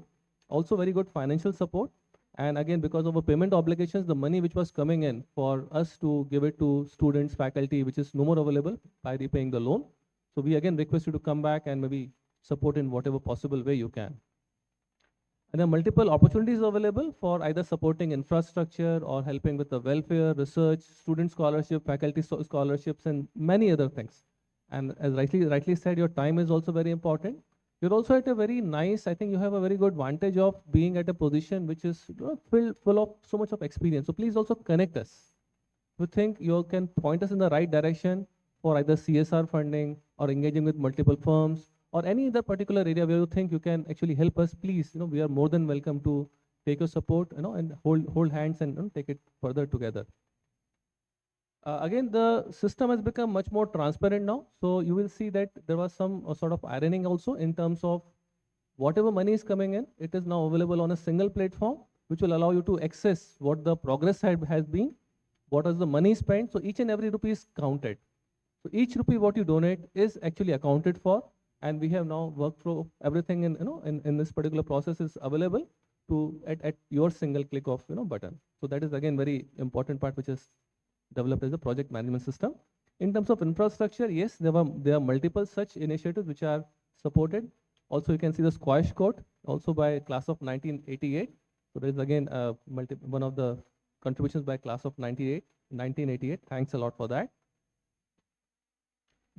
also very good financial support. And again, because of the payment obligations, the money which was coming in for us to give it to students, faculty, which is no more available by repaying the loan. So we again request you to come back and maybe support in whatever possible way you can. And there are multiple opportunities available for either supporting infrastructure or helping with the welfare, research, student scholarship, faculty scholarships, and many other things. And as rightly said, your time is also very important. You're also at a very nice, I think you have a very good advantage of being at a position which is full of so much of experience. So please also connect us. If you think you can point us in the right direction for either CSR funding or engaging with multiple firms or any other particular area where you think you can actually help us, please, we are more than welcome to take your support, and hold hands and take it further together. Again, the system has become much more transparent now. So you will see that there was some sort of ironing also in terms of whatever money is coming in, it is now available on a single platform, which will allow you to access what the progress has been, what is the money spent. So each and every rupee is counted. So each rupee what you donate is actually accounted for. And we have now worked through everything in this particular process is available at your single click of button. So that is again very important part which is developed as a project management system. In terms of infrastructure, yes, there are multiple such initiatives which are supported. Also, you can see the squash court, also by class of 1988. So there is again one of the contributions by class of 1988. Thanks a lot for that.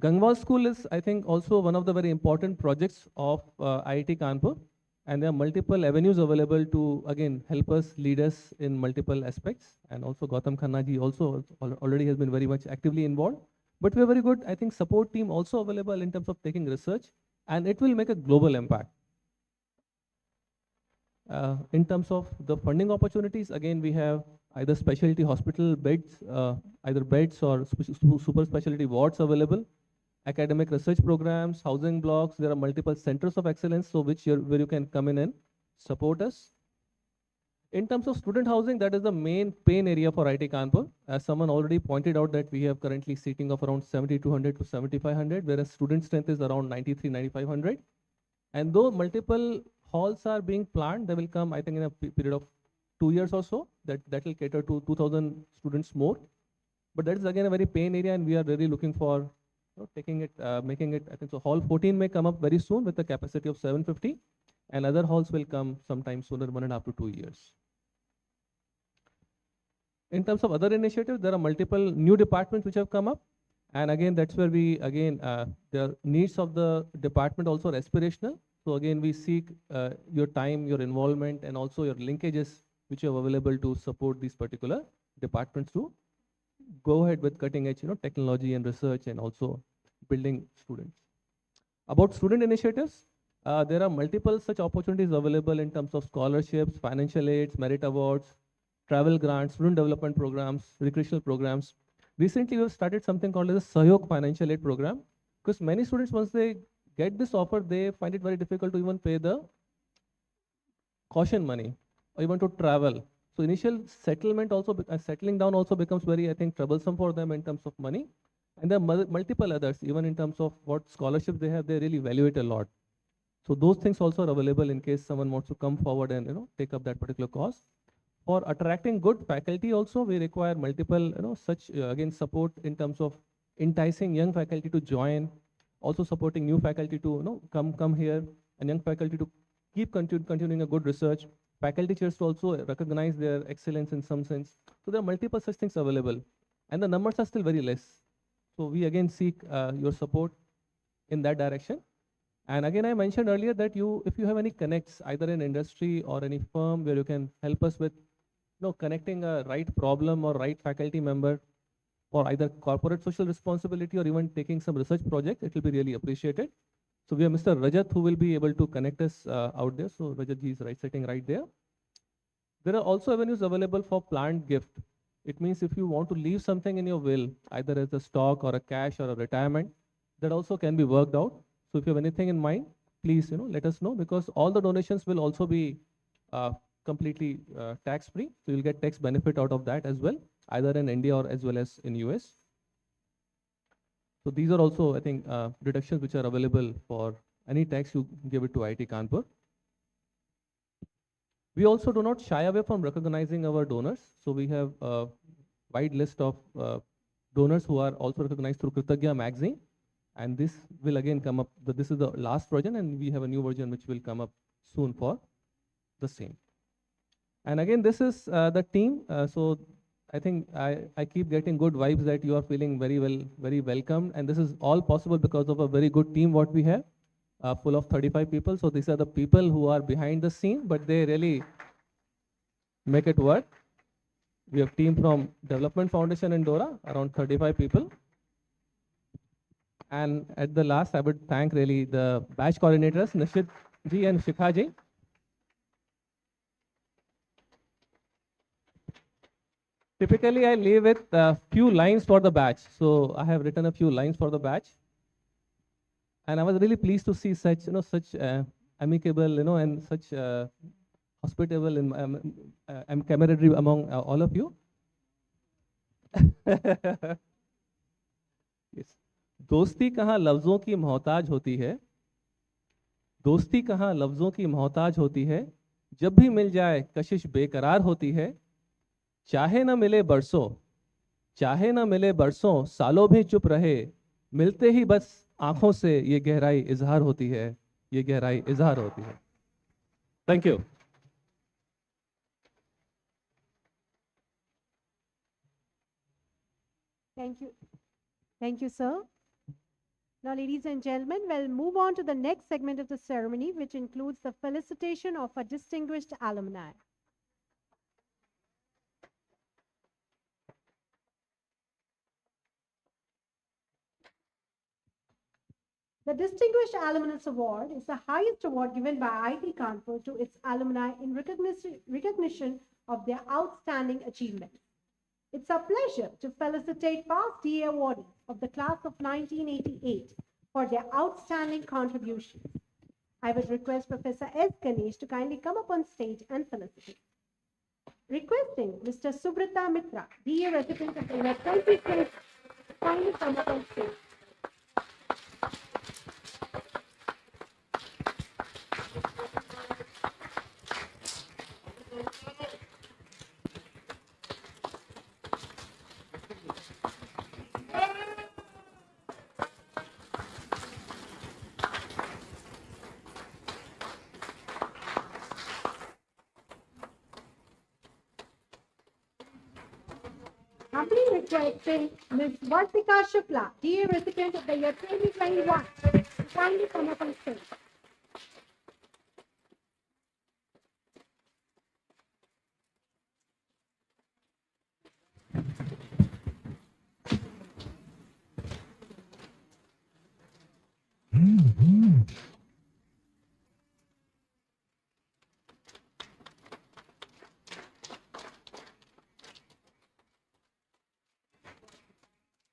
Gangwal School is, I think, also one of the very important projects of IIT Kanpur. And there are multiple avenues available to, again, help us, lead us in multiple aspects. And also Gautam Khanna ji also already has been very much actively involved. But we have very good, I think, support team also available in terms of taking research. And it will make a global impact. In terms of the funding opportunities, again, we have either specialty hospital beds, either beds or super specialty wards available. Academic research programs, housing blocks, there are multiple centers of excellence, so where you can come in and support us. In terms of student housing, that is the main pain area for IIT Kanpur. As someone already pointed out that we have currently seating of around 7,200 to 7,500, whereas student strength is around 9,500. And though multiple halls are being planned, they will come, I think, in a period of 2 years or so, that will cater to 2,000 students more. But that is again a very pain area, and we are really looking for taking it, making it, I think so hall 14 may come up very soon with a capacity of 750, and other halls will come sometime sooner, 1.5 to 2 years. In terms of other initiatives, there are multiple new departments which have come up. And again, that's where we, again, the needs of the department also are aspirational. So again, we seek your time, your involvement, and also your linkages which are available to support these particular departments to go ahead with cutting edge, technology and research, and also building students. About student initiatives, there are multiple such opportunities available in terms of scholarships, financial aids, merit awards, travel grants, student development programs, recreational programs. Recently, we have started something called as a Sahyog financial aid program, because many students, once they get this offer, they find it very difficult to even pay the caution money or even to travel. So initial settlement also, settling down also becomes very, I think, troublesome for them in terms of money. And there are multiple others, even in terms of what scholarships they have, they really value it a lot. So those things also are available in case someone wants to come forward and take up that particular cause. For attracting good faculty also, we require multiple such again support in terms of enticing young faculty to join, also supporting new faculty to come here, and young faculty to keep continuing a good research. Faculty chairs to also recognize their excellence in some sense. So there are multiple such things available, and the numbers are still very less. So we again seek your support in that direction. And again, I mentioned earlier that if you have any connects, either in industry or any firm where you can help us with connecting a right problem or right faculty member for either corporate social responsibility or even taking some research project, it will be really appreciated. So we have Mr. Rajat who will be able to connect us out there. So Rajat ji is sitting right there. There are also avenues available for planned gift. It means if you want to leave something in your will, either as a stock or a cash or a retirement, that also can be worked out. So if you have anything in mind, please, let us know, because all the donations will also be completely tax-free. So you'll get tax benefit out of that as well, either in India or as well as in US. So these are also, I think, deductions which are available for any tax you give it to IIT Kanpur. We also do not shy away from recognizing our donors. So we have a wide list of donors who are also recognized through Kritagya magazine. And this will again come up. This is the last version, and we have a new version which will come up soon for the same. And again, this is the team. So I think I keep getting good vibes that you are feeling very welcome. And this is all possible because of a very good team what we have. Full of 35 people. So these are the people who are behind the scene, but they really make it work. We have team from Development Foundation in Dora, around 35 people. And at the last, I would thank really the batch coordinators, Nishit ji and Shikha ji. Typically, I leave with a few lines for the batch. So I have written a few lines for the batch. And I was really pleased to see such, such amicable, and such hospitable and camaraderie among all of you. Yes. दोस्ती कहाँ लफ्ज़ों की मोहताज होती है, दोस्ती कहाँ लफ्ज़ों की मोहताज होती है, जब भी मिल जाए कशिश बेकरार होती है, चाहे न मिले बरसों, चाहे न मिले बरसों, सालों भी चुप रहे, मिलते ही बस आंखों से ये गहराई इजहार होती है, ये गहराई इजहार होती है. Thank you. Thank you. Thank you, sir. Now, ladies and gentlemen, we'll move on to the next segment of the ceremony, which includes the felicitation of our distinguished alumni. The Distinguished Alumnus Award is the highest award given by IIT Kanpur to its alumni in recognition of their outstanding achievements. It's a pleasure to felicitate past DA awardees of the class of 1988 for their outstanding contributions. I would request Professor S. Ganesh to kindly come up on stage and felicitate. Requesting Mr. Subrata Mitra, DA recipient of the year 2020, to kindly come up on stage. Humbly requesting Ms. Vartika Shukla, DA recipient of the year 2021, to kindly come up on stage.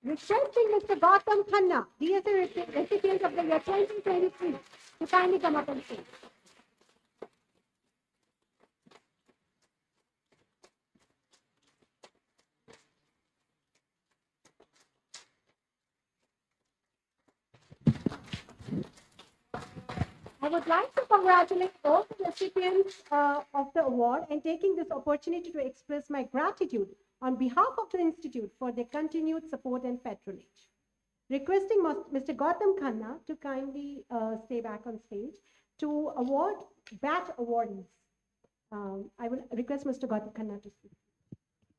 Requesting Mr. Gautam Khanna, DSA recipient of the year 2023, to kindly come up on stage. I would like to congratulate all the recipients of the award and taking this opportunity to express my gratitude on behalf of the Institute for their continued support and patronage. Requesting Mr. Gautam Khanna to kindly stay back on stage to award batch awardees. I will request Mr. Gautam Khanna to speak.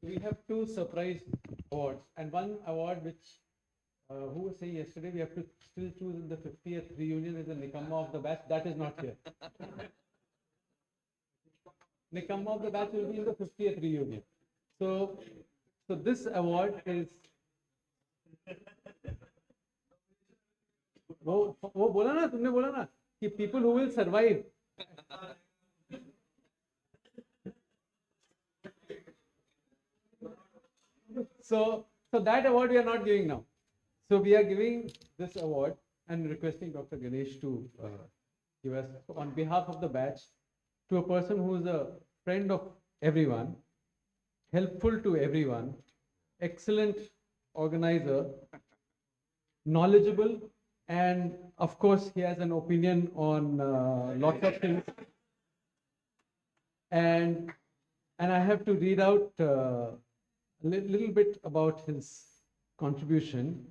We have two surprise awards and one award which, who was saying yesterday, we have to still choose in the 50th reunion is the Nikamma of the batch. That is not here. Nikamma of the batch will be in the 50th reunion. So this award is. वो बोला ना, तुमने बोला ना कि people who will survive. So that award we are not giving now. So we are giving this award and requesting Dr. Ganesh to give us on behalf of the batch to a person who is a friend of everyone, helpful to everyone, excellent organizer, knowledgeable, and of course he has an opinion on lots of things. And I have to read out a little bit about his contribution.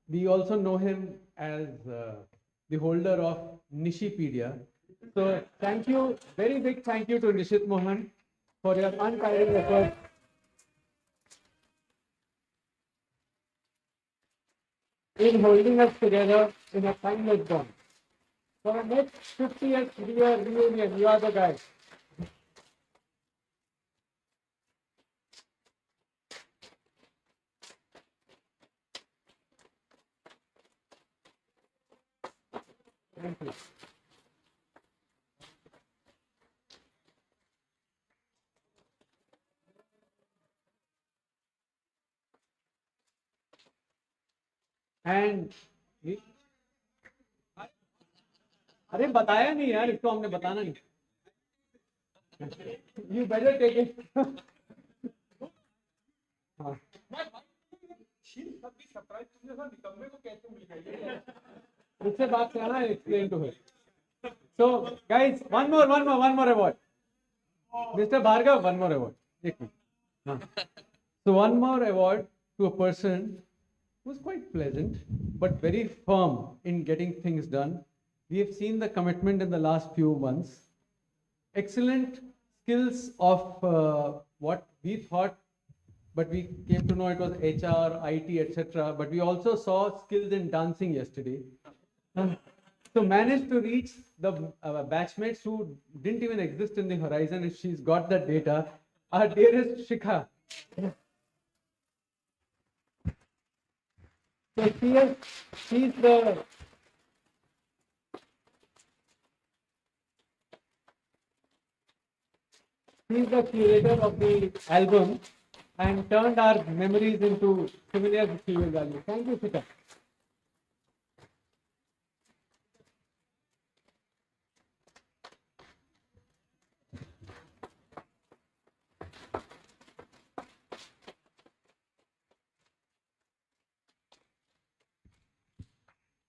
We also know him as the holder of Nishipedia. So thank you, very big thank you to Nishit Mohan for your untiring effort. In holding us together in a timeless bond. For the next 50th year reunion, you are the guy. Thank you. And अरे बताया नहीं यार इसको हमने बताना नहीं. You better take it. हाँ. उससे बात करना है, explain to her. So guys, one more award. Mr. Bhargav, one more award. एक मिनट. हाँ. So one more award to a person who's quite pleasant but very firm in getting things done. We have seen the commitment in the last few months. Excellent skills of what we thought, but we came to know it was HR, IT, etc. But we also saw skills in dancing yesterday. So managed to reach the batchmates who didn't even exist in the horizon. If she's got the data, our dearest Shikha. So she's the curator of the album and turned our memories into familiar material value. Thank you, Shikha.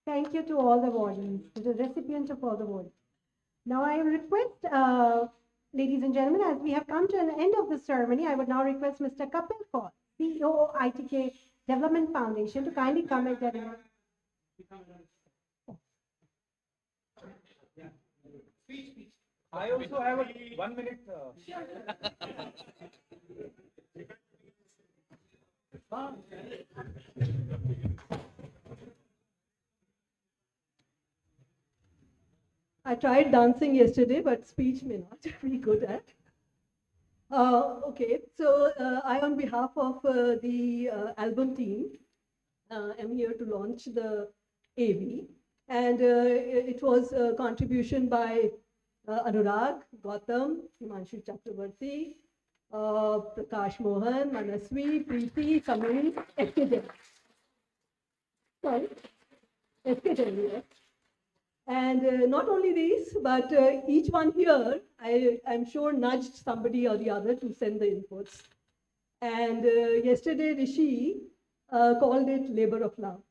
Thank you to all the awardees, to the recipients of all the awards. Now I request, ladies and gentlemen, as we have come to an end of the ceremony, I would now request Mr. Kapil Kaur, CEO of ITK Development Foundation, to kindly come and deliver. I also have a 1 minute. I tried dancing yesterday, but speech may not be good at. Okay, so I, on behalf of the album team, am here to launch the AV. And it was a contribution by Anurag, Gautam, Himanshu Chakravarti, Prakash Mohan, Manaswi, Preeti, Samir, SK Jain. Sorry, SK Jain, yes. And not only these, but each one here, I'm sure nudged somebody or the other to send the inputs. And yesterday, Rishi called it labor of love.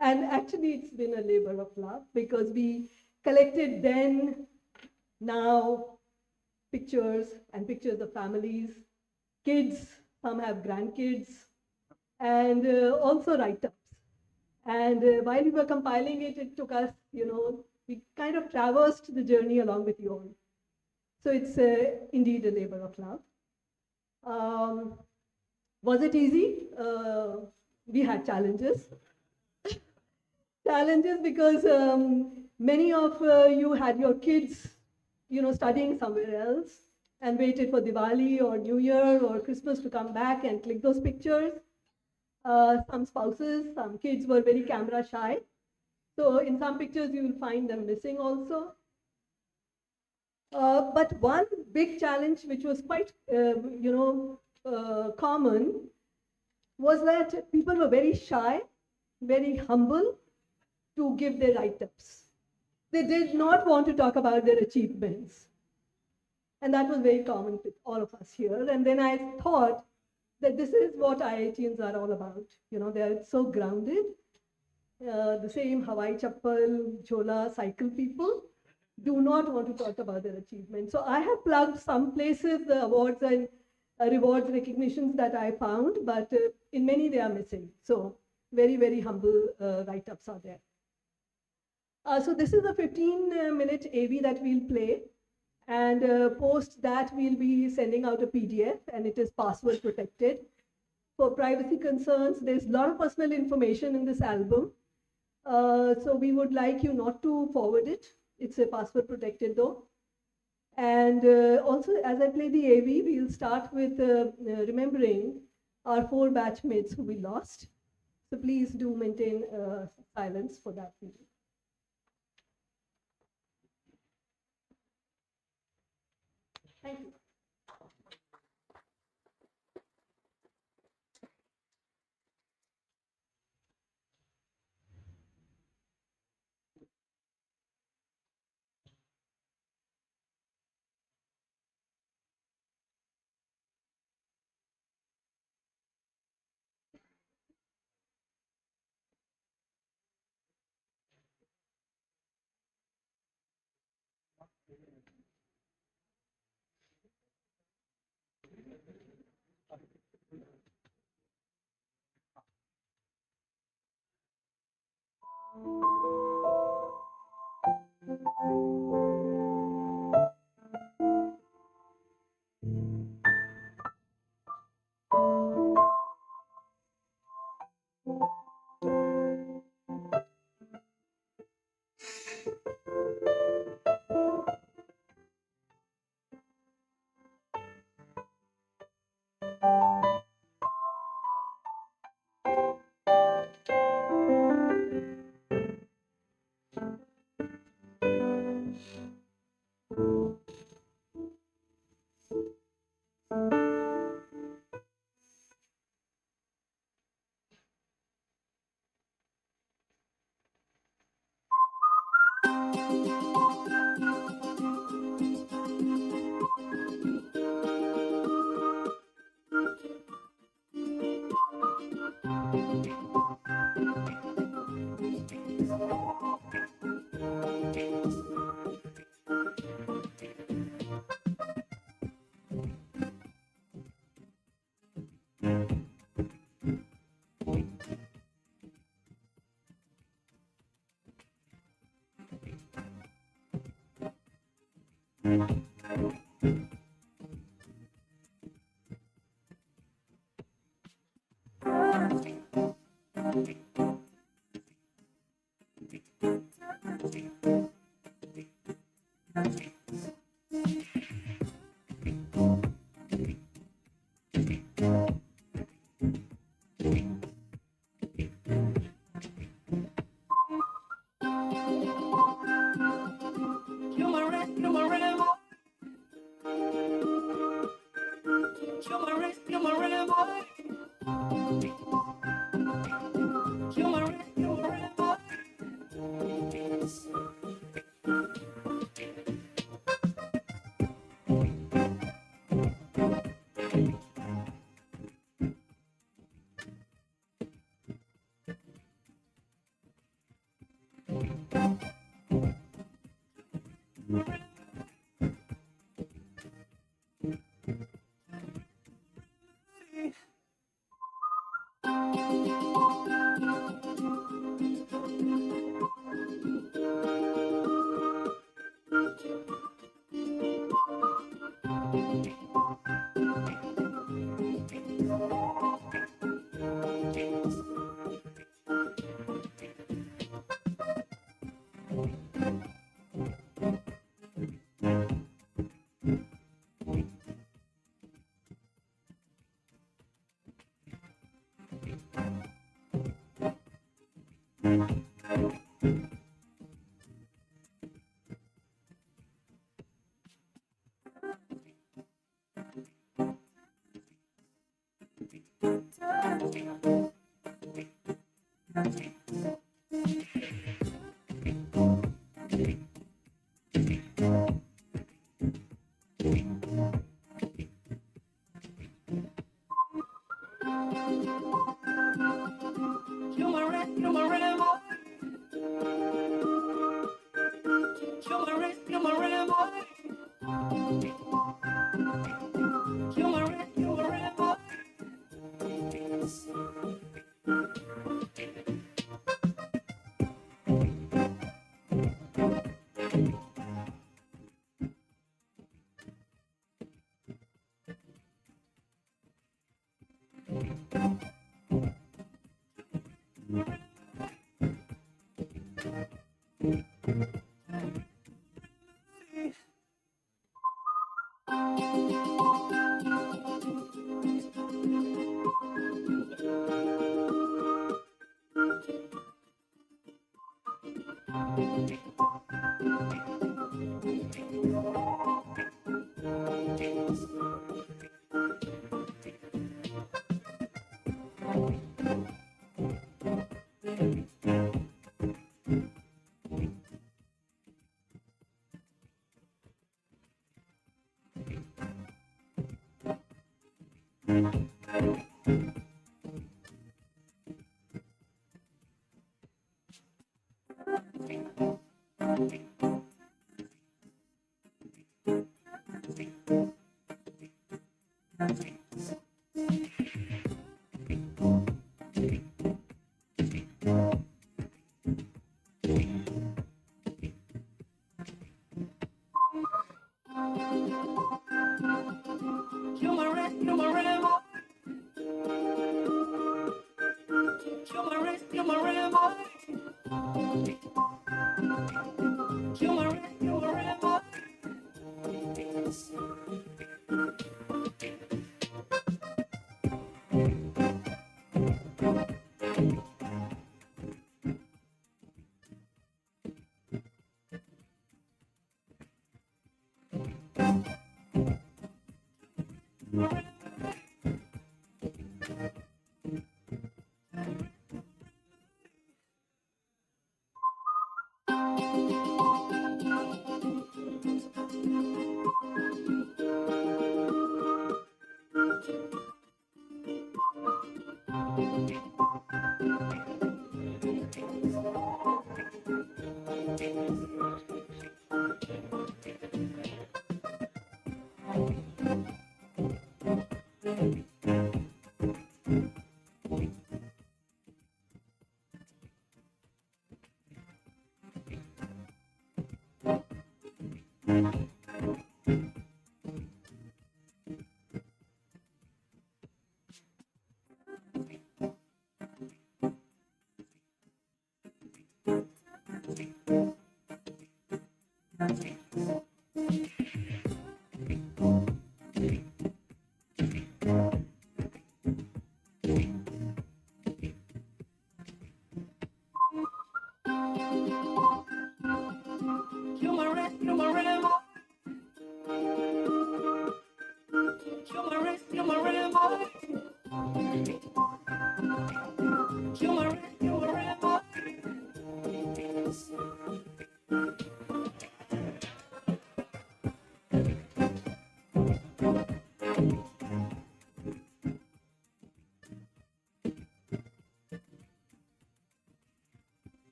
And actually, it's been a labor of love because we collected then, now, pictures and pictures of families, kids, some have grandkids, and also write-ups. And while we were compiling it, it took us, we kind of traversed the journey along with you all. So it's indeed a labor of love. Was it easy? We had challenges. Challenges because many of you had your kids, studying somewhere else and waited for Diwali or New Year or Christmas to come back and click those pictures. Some spouses, some kids were very camera shy. So in some pictures, you will find them missing also. But one big challenge, which was quite, common was that people were very shy, very humble to give their write-ups. They did not want to talk about their achievements. And that was very common with all of us here. And then I thought that this is what IITians are all about. You know, they are so grounded. The same Hawaii Chappal, Chola, cycle people do not want to talk about their achievements. So I have plugged some places, the awards and rewards recognitions that I found, but in many they are missing. So very, very humble write-ups are there. So this is a 15-minute AV that we'll play. And post that, we'll be sending out a PDF, and it is password protected. For privacy concerns, there's a lot of personal information in this album. So we would like you not to forward it. It's a password protected though. And also, as I play the AV, we'll start with remembering our 4 batchmates who we lost. So please do maintain silence for that period. Thank you.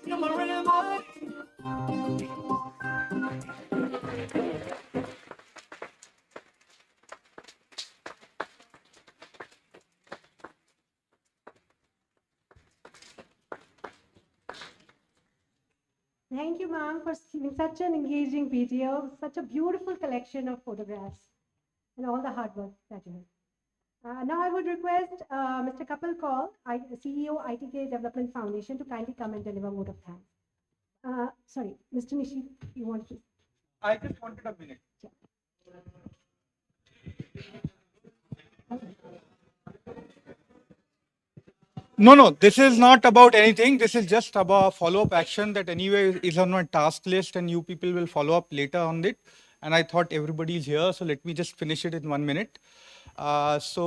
Humor, Thank you, ma'am, for giving such an engaging video, such a beautiful collection of photographs, and all the hard work that you have. Now I would request Mr. Kapil Kaul, CEO, ITK Development Foundation, to kindly come and deliver vote of thanks. Sorry, Mr. Nishi, you want to? I just wanted a minute. No, this is not about anything. This is just about follow-up action that anyway is on my task list and you people will follow up later on it. And I thought everybody is here, so let me just finish it in 1 minute. Professor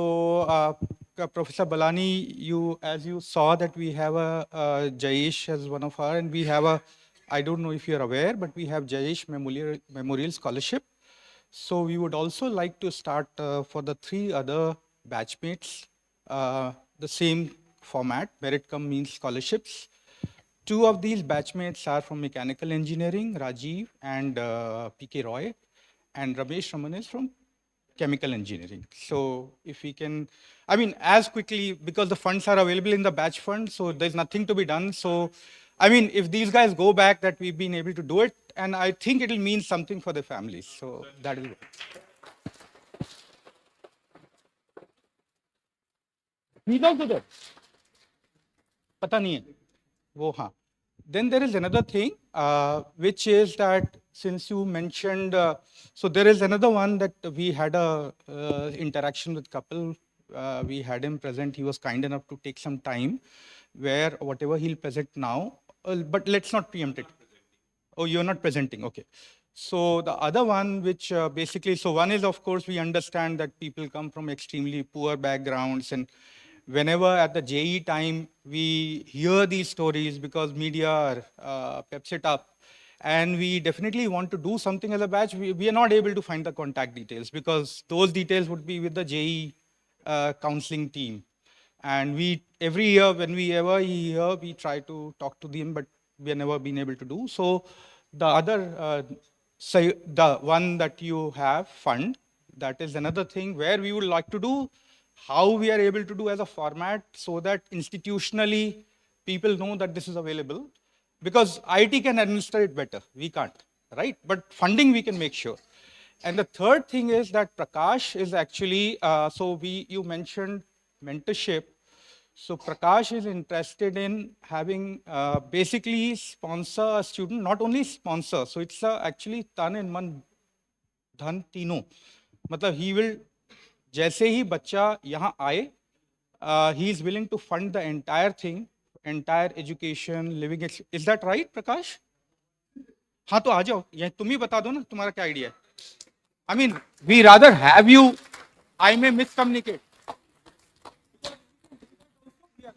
Balani, as you saw that we have a Jayesh as one of our, and we have a, I don't know if you're aware, but we have Jayesh Memorial Scholarship. So we would also like to start for the 3 other batchmates, the same format, merit cum means scholarships. 2 of these batchmates are from mechanical engineering, Rajiv and PK Roy, and Ramesh Raman is from chemical engineering. So if we can, I mean, as quickly, because the funds are available in the batch fund, so there's nothing to be done. So, I mean, if these guys go back that we've been able to do it, and I think it'll mean something for their families. So that is it. He's also there. पता नहीं है वो हाँ. Then there is another thing, which is that since you mentioned, so there is another one that we had a interaction with couple. We had him present. He was kind enough to take some time, where whatever he'll present now. But let's not preempt it. Oh, you're not presenting. Okay. So the other one, which basically, so one is, of course, we understand that people come from extremely poor backgrounds, and whenever at the JE time, we hear these stories because media peps it up. And we definitely want to do something as a batch. We are not able to find the contact details because those details would be with the JE counseling team. And we, every year, when we ever hear, we try to talk to them, but we have never been able to do. So the other, say the one that you have, fund, that is another thing where we would like to do, how we are able to do as a format so that institutionally people know that this is available. Because IT can administer it better, we can't, right? But funding we can make sure. And the third thing is that Prakash is actually, you mentioned mentorship. So Prakash is interested in having basically sponsor a student, not only sponsor. So it's actually tan and man dhan tino. मतलब he will, जैसे ही बच्चा यहाँ आए, he is willing to fund the entire thing, entire education, living. Is that right, Prakash? हाँ तो आ जाओ, ये तुम ही बता दो ना तुम्हारा क्या आइडिया है. I mean, we rather have you. I may miscommunicate.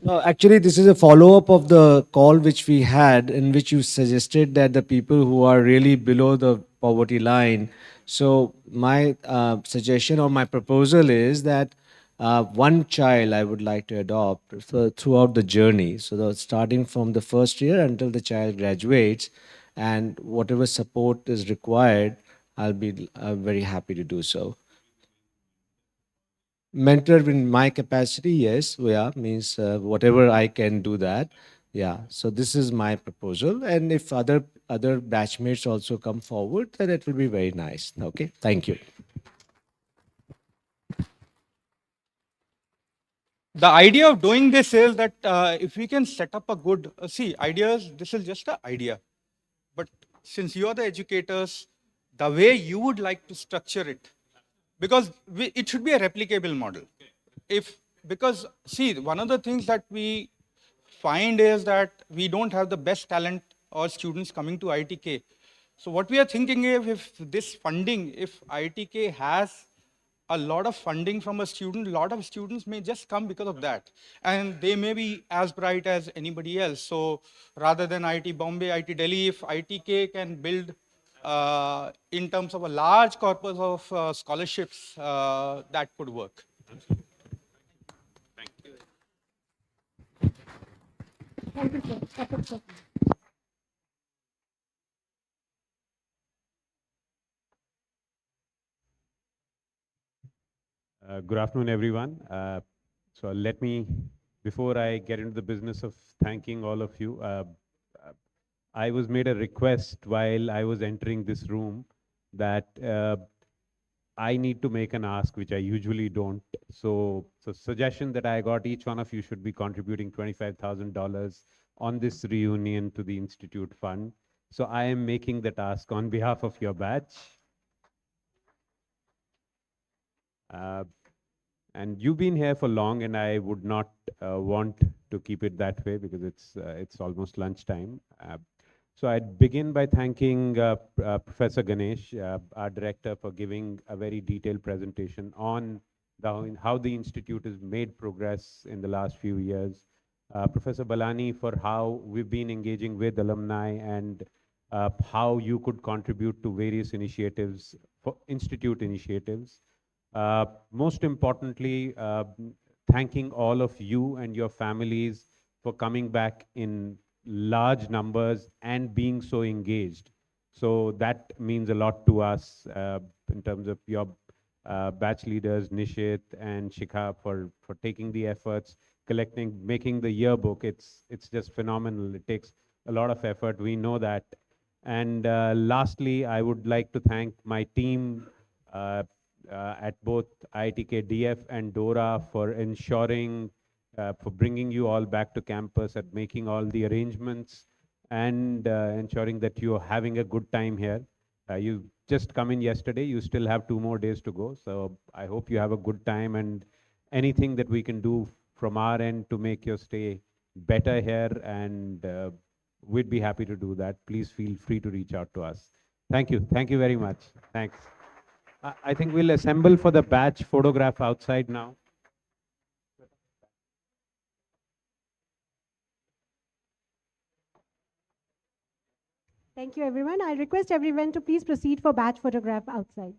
No, actually, this is a follow-up of the call which we had, in which you suggested that the people who are really below the poverty line. So my suggestion or my proposal is that one child I would like to adopt throughout the journey. So starting from the first year until the child graduates, and whatever support is required, I'll be very happy to do so. Mentor in my capacity, yes, yeah, means whatever I can do that. Yeah, so this is my proposal, and if other batchmates also come forward, then it will be very nice. Okay, thank you. The idea of doing this is that if we can set up a good, ideas, this is just an idea. But since you are the educators, the way you would like to structure it, because it should be a replicable model. Because one of the things that we find is that we don't have the best talent or students coming to ITK. So what we are thinking is, if this funding, if ITK has a lot of funding from a student, a lot of students may just come because of that. And they may be as bright as anybody else. So rather than IT Bombay, IT Delhi, if ITK can build in terms of a large corpus of scholarships, that could work. Thank you, sir. Good afternoon, everyone. So let me, before I get into the business of thanking all of you, I was made a request while I was entering this room that I need to make an ask, which I usually don't. So suggestion that I got, each one of you should be contributing $25,000 on this reunion to the Institute Fund. So I am making that ask on behalf of your batch. And you've been here for long, and I would not want to keep it that way because it's almost lunchtime. So I'd begin by thanking Professor Ganesh, our director, for giving a very detailed presentation on how the Institute has made progress in the last few years. Professor Balani for how we've been engaging with alumni and how you could contribute to various initiatives, for Institute initiatives. Most importantly, thanking all of you and your families for coming back in large numbers and being so engaged. So that means a lot to us in terms of your batch leaders, Nishit and Shikha, for taking the efforts, collecting, making the yearbook. It's just phenomenal. It takes a lot of effort. We know that. And lastly, I would like to thank my team at both IITK DF and DORA for ensuring, for bringing you all back to campus and making all the arrangements and ensuring that you're having a good time here. You just come in yesterday, you still have 2 more days to go. So I hope you have a good time, and anything that we can do from our end to make your stay better here, and we'd be happy to do that. Please feel free to reach out to us. Thank you. Thank you very much. Thanks. I think we'll assemble for the batch photograph outside now. Thank you, everyone. I request everyone to please proceed for batch photograph outside.